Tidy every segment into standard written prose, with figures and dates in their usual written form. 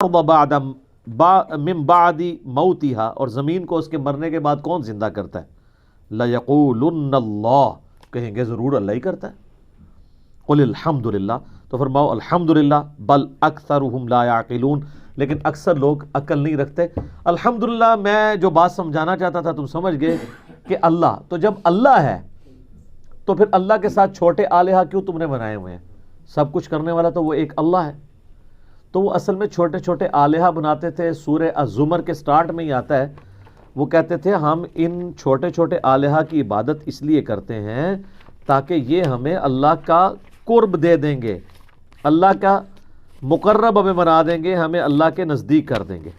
والارض بعد من بعد موتها، اور زمین کو اس کے مرنے کے بعد کون زندہ کرتا ہے؟ لیقولن اللہ، کہیں گے ضرور اللہ ہی کرتا ہے۔ قل الحمدللہ، تو فرماؤ الحمدللہ، بل اکثرهم لا یعقلون، لیکن اکثر لوگ عقل نہیں رکھتے۔ الحمدللہ میں جو بات سمجھانا چاہتا تھا تم سمجھ گئے کہ اللہ، تو جب اللہ ہے تو پھر اللہ کے ساتھ چھوٹے آلہہ کیوں تم نے بنائے ہوئے ہیں؟ سب کچھ کرنے والا تو وہ ایک اللہ ہے۔ تو وہ اصل میں چھوٹے چھوٹے آلہہ بناتے تھے۔ سورہ الزمر کے سٹارٹ میں ہی آتا ہے، وہ کہتے تھے ہم ان چھوٹے چھوٹے آلہہ کی عبادت اس لیے کرتے ہیں تاکہ یہ ہمیں اللہ کا قرب دے دیں گے، اللہ کا مقرب ہمیں بنا دیں گے، ہمیں اللہ کے نزدیک کر دیں گے۔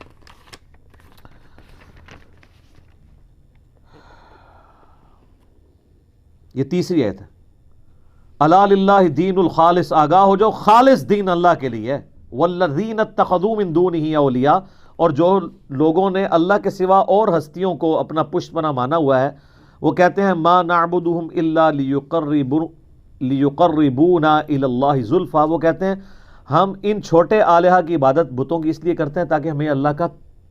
یہ تیسری آیت ہے، الا للہ دین الخالص، آگاہ ہو جاؤ خالص دین اللہ کے لیے ہے۔ والذین اتخذوا من دونہ اولیاء، اور جو لوگوں نے اللہ کے سوا اور ہستیوں کو اپنا پشت پناہ مانا ہوا ہے، وہ کہتے ہیں ما نعبدہم الا لیقربونا الی اللہ زلفیٰ، وہ کہتے ہیں ہم ان چھوٹے آلہہ کی عبادت بتوں کی اس لیے کرتے ہیں تاکہ ہمیں اللہ کا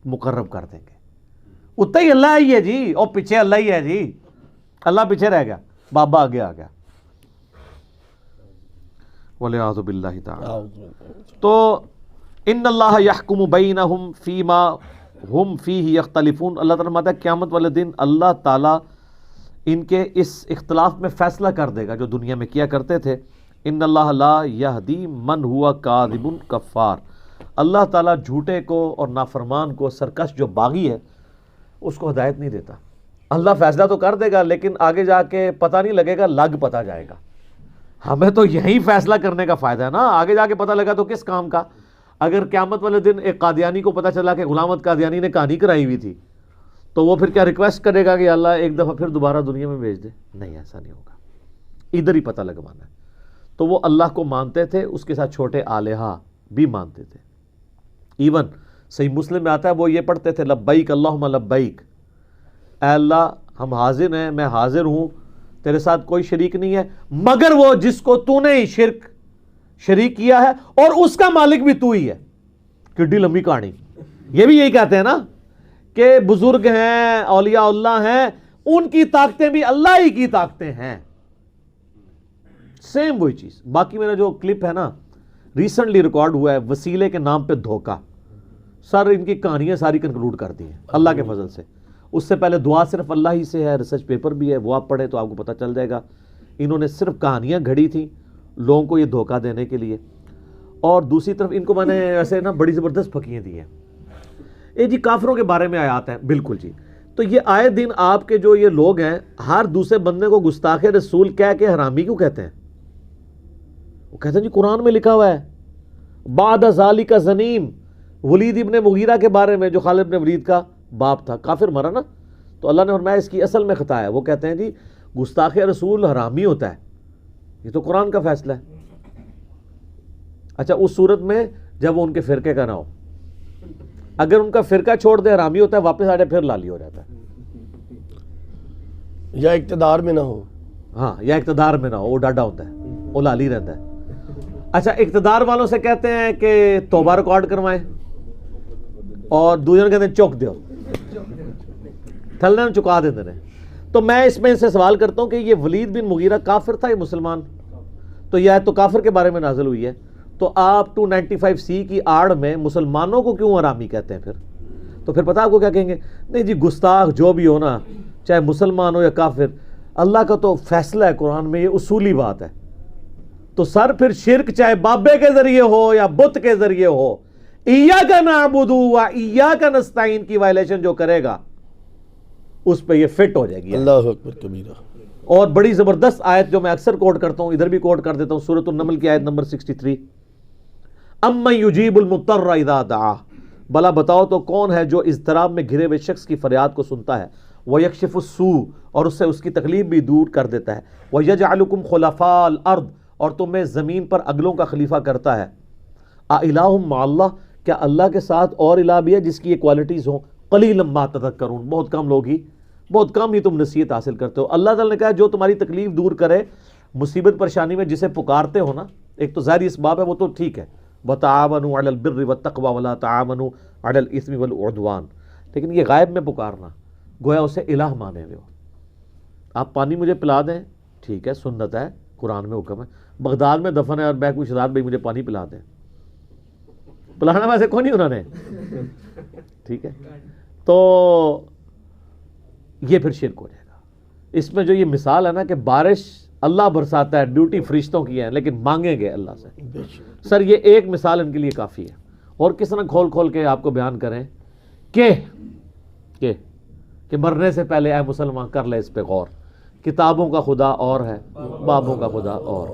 مقرب کر دیں گے۔ اتنا ہی اللہ ہی ہے جی، اور پیچھے اللہ ہی ہے جی، اللہ پیچھے رہ گیا، بابا آگے آ گیا۔ والعیاذ باللہ تعالی۔ تو ان اللہ یحکم بینہم فیما ہم فیہ یختلفون، اللہ تعالیٰ فرماتا ہے قیامت والے دن اللہ تعالیٰ ان کے اس اختلاف میں فیصلہ کر دے گا جو دنیا میں کیا کرتے تھے۔ ان اللہ لا یہدی من ہوا کاذب کفار، اللہ تعالیٰ جھوٹے کو اور نافرمان کو، سرکش جو باغی ہے، اس کو ہدایت نہیں دیتا۔ اللہ فیصلہ تو کر دے گا لیکن آگے جا کے پتہ نہیں لگے گا، لگ پتہ جائے گا۔ ہمیں تو یہی فیصلہ کرنے کا فائدہ ہے نا، آگے جا کے پتہ لگا تو کس کام کا؟ اگر قیامت والے دن ایک قادیانی کو پتہ چلا کہ غلام احمد قادیانی نے کہانی کرائی ہوئی تھی تو وہ پھر کیا ریکویسٹ کرے گا کہ اللہ ایک دفعہ پھر دوبارہ دنیا میں بھیج دے؟ نہیں، ایسا نہیں ہوگا، ادھر ہی پتہ لگوانا ہے۔ تو وہ اللہ کو مانتے تھے، اس کے ساتھ چھوٹے آلہہ بھی مانتے تھے۔ ایون صحیح مسلم میں آتا ہے وہ یہ پڑھتے تھے لبیک اللہم لبیک، اے اللہ ہم حاضر ہیں، میں حاضر ہوں، تیرے ساتھ کوئی شریک نہیں ہے مگر وہ جس کو تو نے شریک کیا ہے، اور اس کا مالک بھی تو ہی ہے۔ کڈی لمبی کہانی، یہ بھی یہی کہتے ہیں نا کہ بزرگ ہیں، اولیاء اللہ ہیں، ان کی طاقتیں بھی اللہ ہی کی طاقتیں ہیں، سیم وہی چیز۔ باقی میرا جو کلپ ہے نا ریسنٹلی ریکارڈ ہوا ہے، وسیلے کے نام پہ دھوکہ، سر ان کی کہانیاں ساری کنکلوڈ کر دی ہیں اللہ کے فضل سے۔ اس سے پہلے دعا صرف اللہ ہی سے ہے، ریسرچ پیپر بھی ہے، وہ آپ پڑھیں تو آپ کو پتہ چل جائے گا۔ انہوں نے صرف کہانیاں گھڑی تھیں لوگوں کو یہ دھوکہ دینے کے لیے، اور دوسری طرف ان کو میں نے ایسے نا بڑی زبردست پھکیاں دی ہیں۔ جی کافروں کے بارے میں آیات ہیں، بالکل جی۔ تو یہ آئے دن آپ کے جو یہ لوگ ہیں ہر دوسرے بندے کو گستاخ رسول کہہ کے حرامی کیوں کہتے ہیں؟ وہ کہتے ہیں جی قرآن میں لکھا ہوا ہے بعد ذالک زنیم، ولید ابن مغیرہ کے بارے میں جو خالد ابن ولید کا باپ تھا، کافر مرا نا، تو اللہ نے فرمایا اس کی اصل میں خطا ہے۔ وہ کہتے ہیں جی گستاخ رسول حرامی ہوتا ہے، یہ تو قرآن کا فیصلہ ہے۔ اچھا اس صورت میں جب وہ ان کے فرقے کا نہ ہو، اگر ان کا فرقہ چھوڑ دے حرامی ہوتا ہے، واپس آ جائے پھر لالی ہو جاتا ہے، یا اقتدار میں نہ ہو، ہاں یا اقتدار میں نہ ہو، وہ ڈاڈا ہوتا ہے، وہ لالی رہتا ہے۔ اچھا اقتدار والوں سے کہتے ہیں کہ توبہ ریکارڈ کروائیں، اور دوسرے کہتے ہیں چوک دیو، تھلنے چکا دیتے ہیں۔ تو میں اس میں سے سوال کرتا ہوں کہ یہ ولید بن مغیرہ کافر تھا یا مسلمان؟ تو یہ تو کافر کے بارے میں نازل ہوئی ہے، تو آپ 295C کی آڑ میں مسلمانوں کو کیوں حرامی کہتے ہیں پھر؟ تو پھر پتہ آپ کو کیا کہیں گے؟ نہیں جی گستاخ جو بھی ہو نا، چاہے مسلمان ہو یا کافر، اللہ کا تو فیصلہ ہے قرآن میں، یہ اصولی بات ہے۔ تو سر پھر شرک چاہے بابے کے ذریعے ہو یا بت کے ذریعے ہو، ایاک نعبد و ایاک نستعین کی وائلیشن جو کرے گا اس پہ یہ فٹ ہو جائے گی۔ اللہ اکبر کبیرہ۔ اور بڑی زبردست آیت جو میں اکثر کوٹ کرتا ہوں، ادھر بھی کوٹ کر دیتا ہوں، سورۃ النمل کی آیت نمبر 63، امن یجیب المضطر اذا دعا، بلا بتاؤ تو کون ہے جو اضطراب میں گھرے ہوئے شخص کی فریاد کو سنتا ہے، ویکشف السوء، اور اس سے اس کی تکلیف بھی دور کر دیتا ہے، ویجعلکم خلفاء الارض، اور تمہیں زمین پر اگلوں کا خلیفہ کرتا ہے، الہ مع اللہ، کیا اللہ کے ساتھ اور الہ بھی ہے جس کی یہ کوالٹیز ہوں؟ قلیلا ما تذکرون، بہت کم ہی تم نصیحت حاصل کرتے ہو۔ اللہ تعالیٰ نے کہا جو تمہاری تکلیف دور کرے، مصیبت پریشانی میں جسے پکارتے ہو نا، ایک تو ظاہری اسباب ہے وہ تو ٹھیک ہے، وتعاونوا علی البر والتقوی ولا تعاونوا علی الاثم والعدوان. لیکن یہ غائب میں پکارنا گویا اسے الہ مانے ہوئے ہو. آپ پانی مجھے پلا دیں ٹھیک ہے، سنت ہے، قرآن میں حکم ہے. بغداد میں دفن ہے اور میں کوئی شہزاد بھائی مجھے پانی پلا دیں، پلانا ویسے کون نہیں انہوں نے، ٹھیک ہے. تو یہ پھر شرک ہو جائے گا. اس میں جو یہ مثال ہے نا کہ بارش اللہ برساتا ہے، ڈیوٹی فرشتوں کی ہے، لیکن مانگیں گے اللہ سے. سر یہ ایک مثال ان کے لیے کافی ہے. اور کس طرح کھول کھول کے آپ کو بیان کریں کہ مرنے سے پہلے اے مسلمان کر لے اس پہ غور. کتابوں کا خدا اور ہے، بابوں کا خدا اور.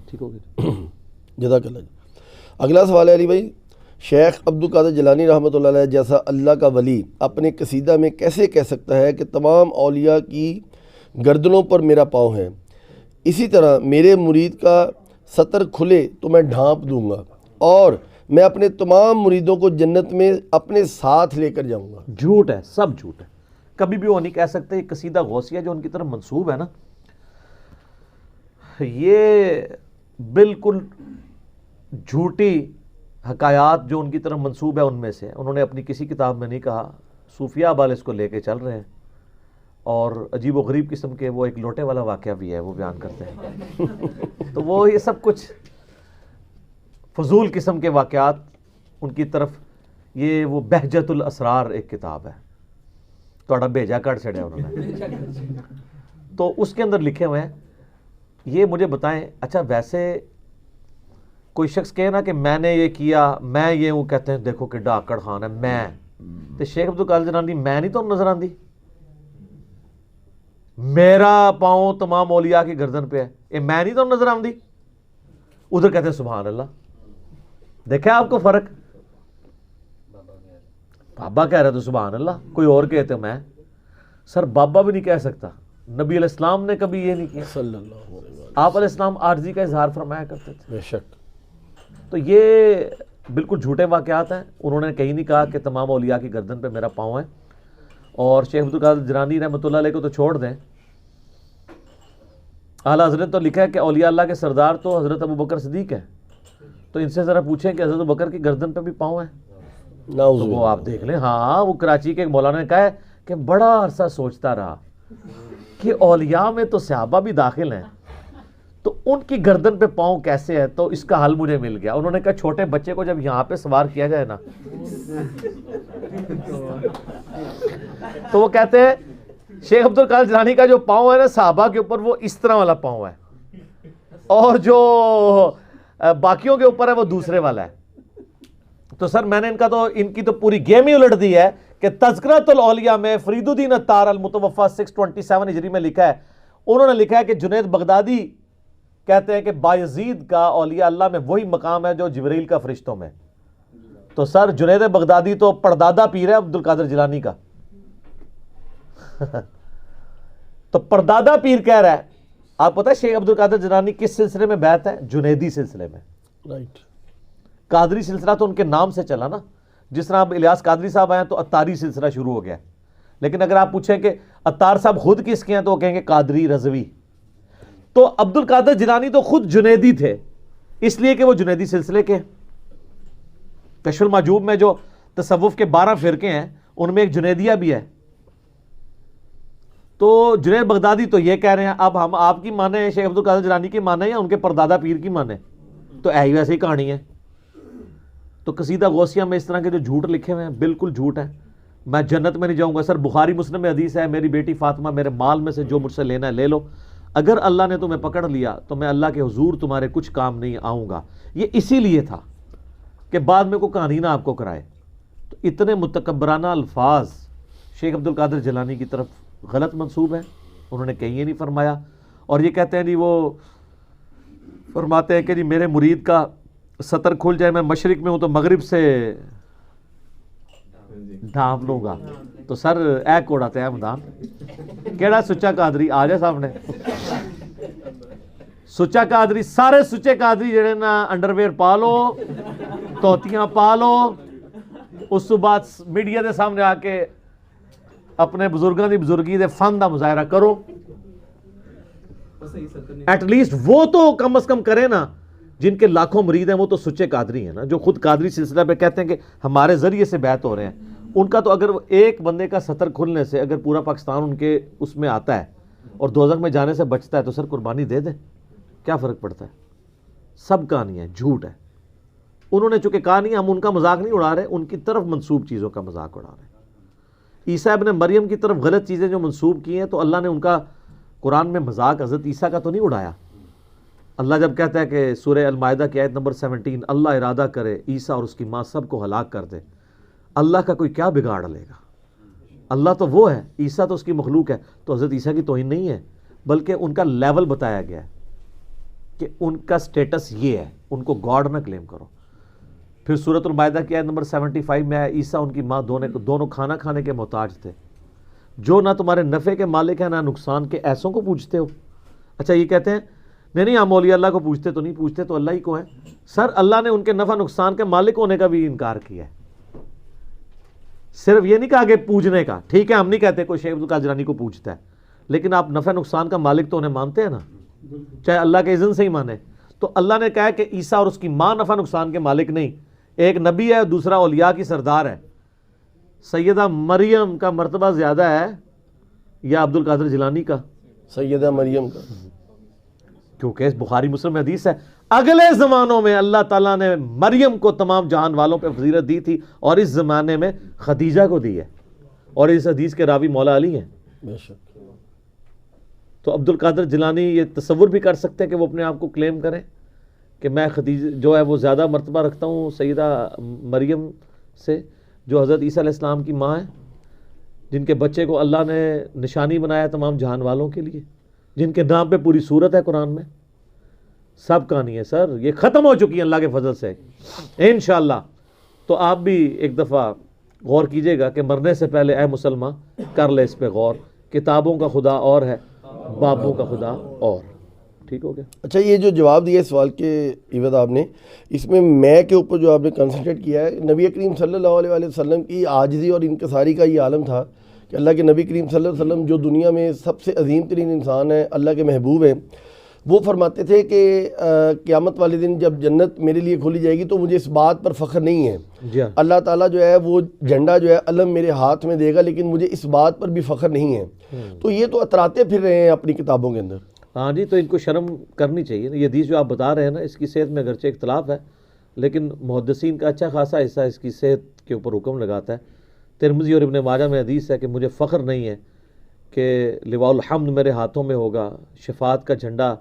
ٹھیک ہو گیا. جزاک اللہ. اگلا سوال ہے علی بھائی، شیخ عبد القادر جیلانی رحمۃ اللہ علیہ جیسا اللہ کا ولی اپنے قصیدہ میں کیسے کہہ سکتا ہے کہ تمام اولیاء کی گردنوں پر میرا پاؤں ہے، اسی طرح میرے مرید کا سطر کھلے تو میں ڈھانپ دوں گا اور میں اپنے تمام مریدوں کو جنت میں اپنے ساتھ لے کر جاؤں گا؟ جھوٹ ہے، سب جھوٹ ہے. کبھی بھی وہ نہیں کہہ سکتے. یہ قصیدہ غوثیہ جو ان کی طرف منسوب ہے نا، یہ بالکل جھوٹی حکایات جو ان کی طرف منسوب ہے ان میں سے. انہوں نے اپنی کسی کتاب میں نہیں کہا. صوفیہ بال اس کو لے کے چل رہے ہیں اور عجیب و غریب قسم کے وہ ایک لوٹے والا واقعہ بھی ہے وہ بیان کرتے ہیں. تو وہ یہ سب کچھ فضول قسم کے واقعات ان کی طرف. یہ وہ بہجت الاسرار ایک کتاب ہے، تھوڑا بھیجا کر چھڑیا انہوں نے. تو اس کے اندر لکھے ہوئے ہیں. یہ مجھے بتائیں، اچھا ویسے کوئی شخص کہے نا کہ میں نے یہ کیا، میں یہ ہوں، کہتے ہیں دیکھو کہ ڈاکڑ خان ہے میں. تو شیخ عبد القادر جیلانی میں نہیں تو نظر آندی، میرا پاؤں تمام اولیاء کی گردن پہ ہے، یہ میں نہیں تو نظر آندی. ادھر کہتے ہیں سبحان اللہ. دیکھا آپ کو فرق؟ بابا کہہ رہے تو سبحان اللہ، کوئی اور کہتے میں. سر بابا بھی نہیں کہہ سکتا. نبی علیہ السلام نے کبھی یہ نہیں کیا. صلی اللہ علیہ وسلم. آپ علیہ السلام عاجزی کا اظہار فرمایا کرتے تھے. بے شک. تو یہ بالکل جھوٹے واقعات ہیں. انہوں نے کہیں نہیں کہا کہ تمام اولیاء کی گردن پہ میرا پاؤں ہے. اور شیخ عبد القادر جیلانی رحمۃ اللہ علیہ کو تو چھوڑ دیں. اعلیٰ حضرت تو لکھا ہے کہ اولیاء اللہ کے سردار تو حضرت ابوبکر صدیق ہے. تو ان سے ذرا پوچھیں کہ حضرت ابوبکر کی گردن پہ بھی پاؤں ہے. تو وہ آپ دیکھ لیں. ہاں وہ کراچی کے ایک مولانا نے کہا ہے کہ بڑا عرصہ سوچتا رہا کہ اولیاء میں تو صحابہ بھی داخل ہیں، تو ان کی گردن پہ پاؤں کیسے ہے. تو اس کا حل مجھے مل گیا. انہوں نے کہا چھوٹے بچے کو جب یہاں پہ سوار کیا جائے نا تو وہ کہتے ہیں شیخ عبد القادر جیلانی کا جو پاؤں ہے نا صحابہ کے اوپر وہ اس طرح والا پاؤں ہے، اور جو باقیوں کے اوپر ہے وہ دوسرے والا ہے. تو سر میں نے ان کی تو پوری گیم ہی الٹ دی ہے کہ تذکرۃ الاولیاء میں فرید الدین عطار المتوفی 627 ہجری میں لکھا ہے. انہوں نے لکھا ہے کہ جنید بغدادی کہتے ہیں کہ بایزید کا اولیاء اللہ میں وہی مقام ہے جو جبریل کا فرشتوں میں. تو سر جنید بغدادی تو پردادا پیر ہے عبد القادر جیلانی کا. تو پردادا پیر کہہ رہا ہے. آپ پتہ ہے شیخ عبد القادر جیلانی کس سلسلے میں بیعت ہے؟ جنیدی سلسلے میں. رائٹ. قادری سلسلہ تو ان کے نام سے چلا نا. جس طرح اب الیاس قادری صاحب آئے تو اتاری سلسلہ شروع ہو گیا. لیکن اگر آپ پوچھیں کہ اتار صاحب خود کس کے ہیں تو وہ کہیں گے قادری رضوی. تو عبد القادر جیلانی تو خود جنیدی تھے، اس لیے کہ وہ جنیدی سلسلے کے. کشف المحجوب میں جو تصوف کے 12 فرقے ہیں ان میں ایک جنیدیہ بھی ہے. تو جنید بغدادی تو یہ کہہ رہے ہیں اب ہم آپ کی مانیں شیخ عبد القادر جیلانی کی مانیں یا ان کے پردادا پیر کی مانیں. تو ایسی ویسے ہی کہانی ہے. تو قصیدہ غوثیہ میں اس طرح کے جو جھوٹ لکھے ہوئے ہیں بالکل جھوٹ ہے. میں جنت میں نہیں جاؤں گا. سر بخاری مسلم میں حدیث ہے میری بیٹی فاطمہ میرے مال میں سے جو مجھ سے لینا ہے لے لو، اگر اللہ نے تمہیں پکڑ لیا تو میں اللہ کے حضور تمہارے کچھ کام نہیں آؤں گا. یہ اسی لیے تھا کہ بعد میں کوئی کہانی نہ آپ کو کرائے. تو اتنے متکبرانہ الفاظ شیخ عبد القادر جیلانی کی طرف غلط منسوب ہیں. انہوں نے کہیں یہ نہیں فرمایا. اور یہ کہتے ہیں جی وہ فرماتے ہیں کہ جی میرے مرید کا سطر کھل جائے، میں مشرق میں ہوں تو مغرب سے ڈھانپ لوں گا. تو سر اے کوڑا تے مدان کیڑا سچا قادری آ جائے سامنے. سچا قادری سارے سچے قادری جڑے نا انڈرویئر پا لو، توتیاں پا لو، اس تو بعد میڈیا دے سامنے آ کے اپنے بزرگاں دی بزرگی دے فن دا مظاہرہ کرو. ایٹ لیسٹ وہ تو کم از کم کرے نا جن کے لاکھوں مرید ہیں وہ تو سچے قادری ہیں نا, جو خود قادری سلسلہ پہ کہتے ہیں کہ ہمارے ذریعے سے بیعت ہو رہے ہیں. ان کا تو اگر ایک بندے کا سطر کھلنے سے اگر پورا پاکستان ان کے اس میں آتا ہے اور دوزخ میں جانے سے بچتا ہے تو سر قربانی دے دیں, کیا فرق پڑتا ہے؟ سب کہانی ہے, جھوٹ ہے. انہوں نے چونکہ کہا نہیں, ہم ان کا مذاق نہیں اڑا رہے, ان کی طرف منسوب چیزوں کا مذاق اڑا رہے ہیں. عیسیٰ ابن مریم کی طرف غلط چیزیں جو منسوب کی ہیں تو اللہ نے ان کا قرآن میں مذاق حضرت عیسیٰ کا تو نہیں اڑایا. اللہ جب کہتا ہے کہ سورہ المائدہ کی آیت نمبر 17, اللہ ارادہ کرے عیسیٰ اور اس کی ماں سب کو ہلاک کر دے, اللہ کا کوئی کیا بگاڑ لے گا؟ اللہ تو وہ ہے, عیسیٰ تو اس کی مخلوق ہے. تو حضرت عیسیٰ کی توہین نہیں ہے, بلکہ ان کا لیول بتایا گیا ہے کہ ان کا سٹیٹس یہ ہے, ان کو گاڈ نہ کلیم کرو. پھر سورۃ المائدہ کی آیت نمبر 75 میں ہے, عیسیٰ ان کی ماں دونوں کھانا کھانے کے محتاج تھے, جو نہ تمہارے نفع کے مالک ہیں نہ نقصان کے, ایسوں کو پوچھتے ہو. اچھا یہ کہتے ہیں نہیں ہم اولیاء اللہ کو پوچھتے تو نہیں, پوچھتے تو اللہ ہی کو ہیں. سر اللہ نے ان کے نفع نقصان کے مالک ہونے کا بھی انکار کیا ہے, صرف یہ نہیں کہا کہ پوجنے کا. ٹھیک ہے, ہم نہیں کہتے کوئی شیخ عبد القادر جیلانی کو پوچھتا ہے, لیکن آپ نفع نقصان کا مالک تو انہیں مانتے ہیں نا, چاہے اللہ کے اذن سے ہی مانے. تو اللہ نے کہا کہ عیسیٰ اور اس کی ماں نفع نقصان کے مالک نہیں, ایک نبی ہے, دوسرا اولیاء کی سردار ہے. سیدہ مریم کا مرتبہ زیادہ ہے یا عبد القادر جیلانی کا؟ سیدہ مریم کا, کیونکہ بخاری مسلم میں حدیث ہے, اگلے زمانوں میں اللہ تعالیٰ نے مریم کو تمام جہان والوں پہ فضیلت دی تھی, اور اس زمانے میں خدیجہ کو دی ہے, اور اس حدیث کے راوی مولا علی ہیں. بے شک. تو عبد القادر جیلانی یہ تصور بھی کر سکتے ہیں کہ وہ اپنے آپ کو کلیم کریں کہ میں خدیجہ جو ہے وہ زیادہ مرتبہ رکھتا ہوں سیدہ مریم سے, جو حضرت عیسیٰ علیہ السلام کی ماں ہے, جن کے بچے کو اللہ نے نشانی بنایا تمام جہان والوں کے لیے, جن کے نام پہ پوری سورت ہے قرآن میں. سب کہانی ہے سر, یہ ختم ہو چکی ہے اللہ کے فضل سے انشاءاللہ. تو آپ بھی ایک دفعہ غور کیجئے گا کہ مرنے سے پہلے اے مسلمان کر لے اس پہ غور, کتابوں کا خدا اور ہے, بابوں کا خدا اور. ٹھیک ہو گیا. اچھا یہ جو جواب دیا اس سوال کے عوض آپ نے, اس میں کے اوپر جو آپ نے کنسنٹریٹ کیا ہے, نبی کریم صلی اللہ علیہ وسلم کی عاجزی اور انکساری کا یہ عالم تھا کہ اللہ کے نبی کریم صلی اللہ علیہ وسلم جو دنیا میں سب سے عظیم ترین انسان ہے, اللہ کے محبوب ہیں, وہ فرماتے تھے کہ قیامت والے دن جب جنت میرے لیے کھولی جائے گی تو مجھے اس بات پر فخر نہیں ہے, اللہ تعالیٰ جو ہے وہ جھنڈا جو ہے علم میرے ہاتھ میں دے گا, لیکن مجھے اس بات پر بھی فخر نہیں ہے. تو یہ تو اتراتے پھر رہے ہیں اپنی کتابوں کے اندر. ہاں جی, تو ان کو شرم کرنی چاہیے. یہ حدیث جو آپ بتا رہے ہیں نا, اس کی صحت میں اگرچہ اختلاف ہے, لیکن محدثین کا اچھا خاصا حصہ اس کی صحت کے اوپر حکم لگاتا ہے. ترمذی اور ابن ماجہ میں حدیث ہے کہ مجھے فخر نہیں ہے کہ لواء الحمد میرے ہاتھوں میں ہوگا, شفاعت کا جھنڈا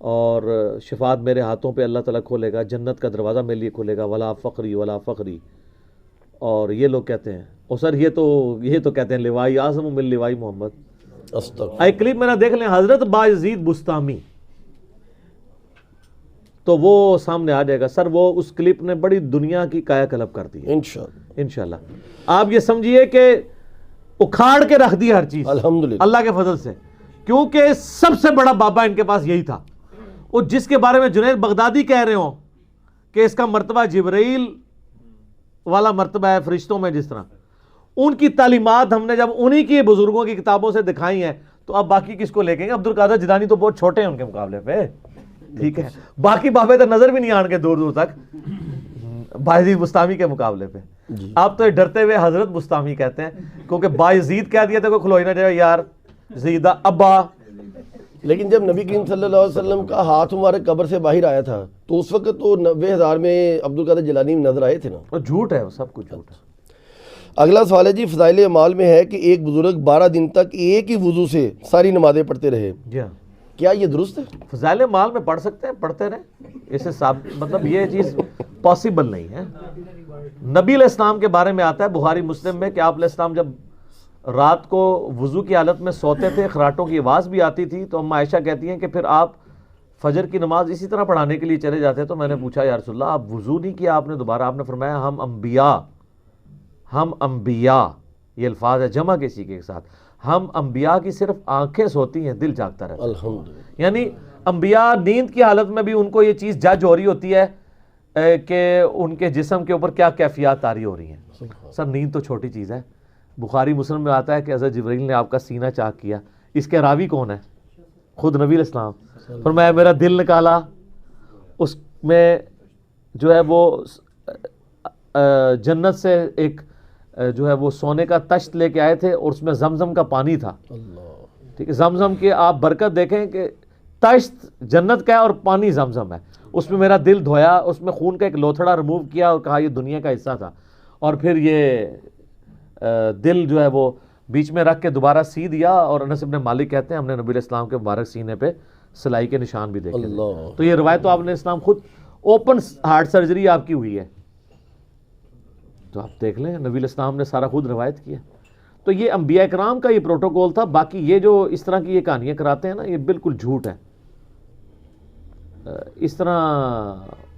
اور شفاعت میرے ہاتھوں پہ اللہ تعالیٰ کھولے گا, جنت کا دروازہ میرے لیے کھولے گا, ولا فخری ولا فخری. اور یہ لوگ کہتے ہیں, اور سر یہ تو کہتے ہیں لوائی اعظم من لوائی محمد. ایک کلپ میرا دیکھ لیں, حضرت بایزید بستامی, تو وہ سامنے آ جائے گا. سر وہ اس کلپ نے بڑی دنیا کی کایا کلپ کر دی ہے انشاءاللہ. آپ یہ سمجھیے کہ اکھاڑ کے رکھ دی ہر چیز الحمدللہ اللہ کے فضل سے, کیونکہ سب سے بڑا بابا ان کے پاس یہی تھا. اور جس کے بارے میں جنید بغدادی کہہ رہے ہوں کہ اس کا مرتبہ جبرائیل والا مرتبہ ہے فرشتوں میں جس طرح, ان کی تعلیمات ہم نے جب انہی کی بزرگوں کی کتابوں سے دکھائی ہیں, تو اب باقی کس کو لے کے گئے؟ عبد القادر جیلانی تو بہت چھوٹے ہیں ان کے مقابلے پہ, ٹھیک ہے, باقی بابے تو نظر بھی نہیں آن کے دور دور تک بایزید بستامی کے مقابلے پہ. آپ تو ڈرتے ہوئے حضرت بستامی کہتے ہیں, کیونکہ بایزید کہہ دیا تو کوئی کھلوئی نہ جائے یار زیدہ ابا. لیکن جب نبی کریم صلی اللہ علیہ وسلم کا ہاتھ ہمارے قبر سے باہر آیا تھا تو اس وقت تو 90,000 میں عبد القادر جیلانی نظر آئے تھے نا. اور جھوٹ ہے, وہ سب کچھ جھوٹ ہے. اگلا سوال ہے جی, فضائل اعمال میں ہے کہ ایک بزرگ 12 دن تک ایک ہی وضو سے ساری نمازیں پڑھتے رہے, کیا یہ درست ہے؟ فضائل اعمال میں پڑھ سکتے ہیں, پڑھتے رہیں, اسے مطلب یہ چیز پاسبل نہیں ہے. نبی علیہ السلام کے بارے میں آتا ہے بخاری مسلم میں کہ آپ علیہ السلام جب رات کو وضو کی حالت میں سوتے تھے, خراٹوں کی آواز بھی آتی تھی, تو ام عائشہ کہتی ہیں کہ پھر آپ فجر کی نماز اسی طرح پڑھانے کے لیے چلے جاتے. تو میں نے پوچھا یا رسول اللہ آپ وضو نہیں کیا آپ نے دوبارہ؟ آپ نے فرمایا ہم انبیاء, یہ الفاظ ہے جمع کسی کے ساتھ, ہم انبیاء کی صرف آنکھیں سوتی ہیں, دل جاگتا رہتا ہے. الحمدللہ. یعنی انبیاء نیند کی حالت میں بھی ان کو یہ چیز جج ہو رہی ہوتی ہے کہ ان کے جسم کے اوپر کیا کیفیات طاری ہو رہی ہیں. سر نیند تو چھوٹی چیز ہے. بخاری مسلم میں آتا ہے کہ حضرت جبرائیل نے آپ کا سینہ چاک کیا. اس کے راوی کون ہے؟ خود نبی علیہ السلام. فرمایا میرا دل نکالا, اس میں جو ہے وہ جنت سے ایک جو ہے وہ سونے کا تشت لے کے آئے تھے اور اس میں زمزم کا پانی تھا. ٹھیک ہے, زمزم کی آپ برکت دیکھیں کہ تشت جنت کا ہے اور پانی زمزم ہے. اس میں میرا دل دھویا, اس میں خون کا ایک لوتھڑا ریموو کیا اور کہا یہ دنیا کا حصہ تھا, اور پھر یہ دل جو ہے وہ بیچ میں رکھ کے دوبارہ سی دیا. اور انس بن مالک کہتے ہیں ہم نے نبی علیہ السلام کے مبارک سینے پہ سلائی کے نشان بھی دیکھے. تو یہ روایت تو آپ نے اسلام خود اوپن ہارٹ سرجری آپ کی ہوئی ہے, تو آپ دیکھ لیں نبی علیہ السلام نے سارا خود روایت کیا. تو یہ انبیاء کرام کا یہ پروٹوکول تھا. باقی یہ جو اس طرح کی یہ کہانیاں کراتے ہیں نا, یہ بالکل جھوٹ ہے, اس طرح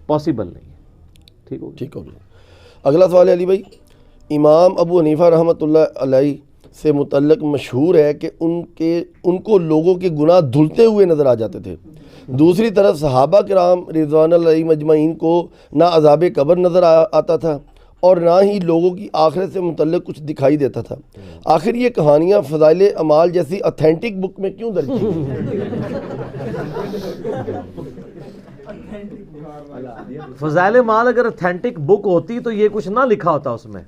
پاسبل نہیں ہے. ٹھیک ہو گیا. اگلا سوال ہے علی بھائی, امام ابو حنیفہ رحمۃ اللہ علیہ سے متعلق مشہور ہے کہ ان کو لوگوں کے گناہ دھلتے ہوئے نظر آ جاتے تھے. دوسری طرف صحابہ کرام رضوان اللہ علیہم اجمعین کو نہ عذاب قبر نظر آتا تھا اور نہ ہی لوگوں کی آخرت سے متعلق کچھ دکھائی دیتا تھا. آخر یہ کہانیاں فضائل اعمال جیسی اتھینٹک بک میں کیوں درج کی فضائل اعمال اگر اتھینٹک بک ہوتی تو یہ کچھ نہ لکھا ہوتا اس میں.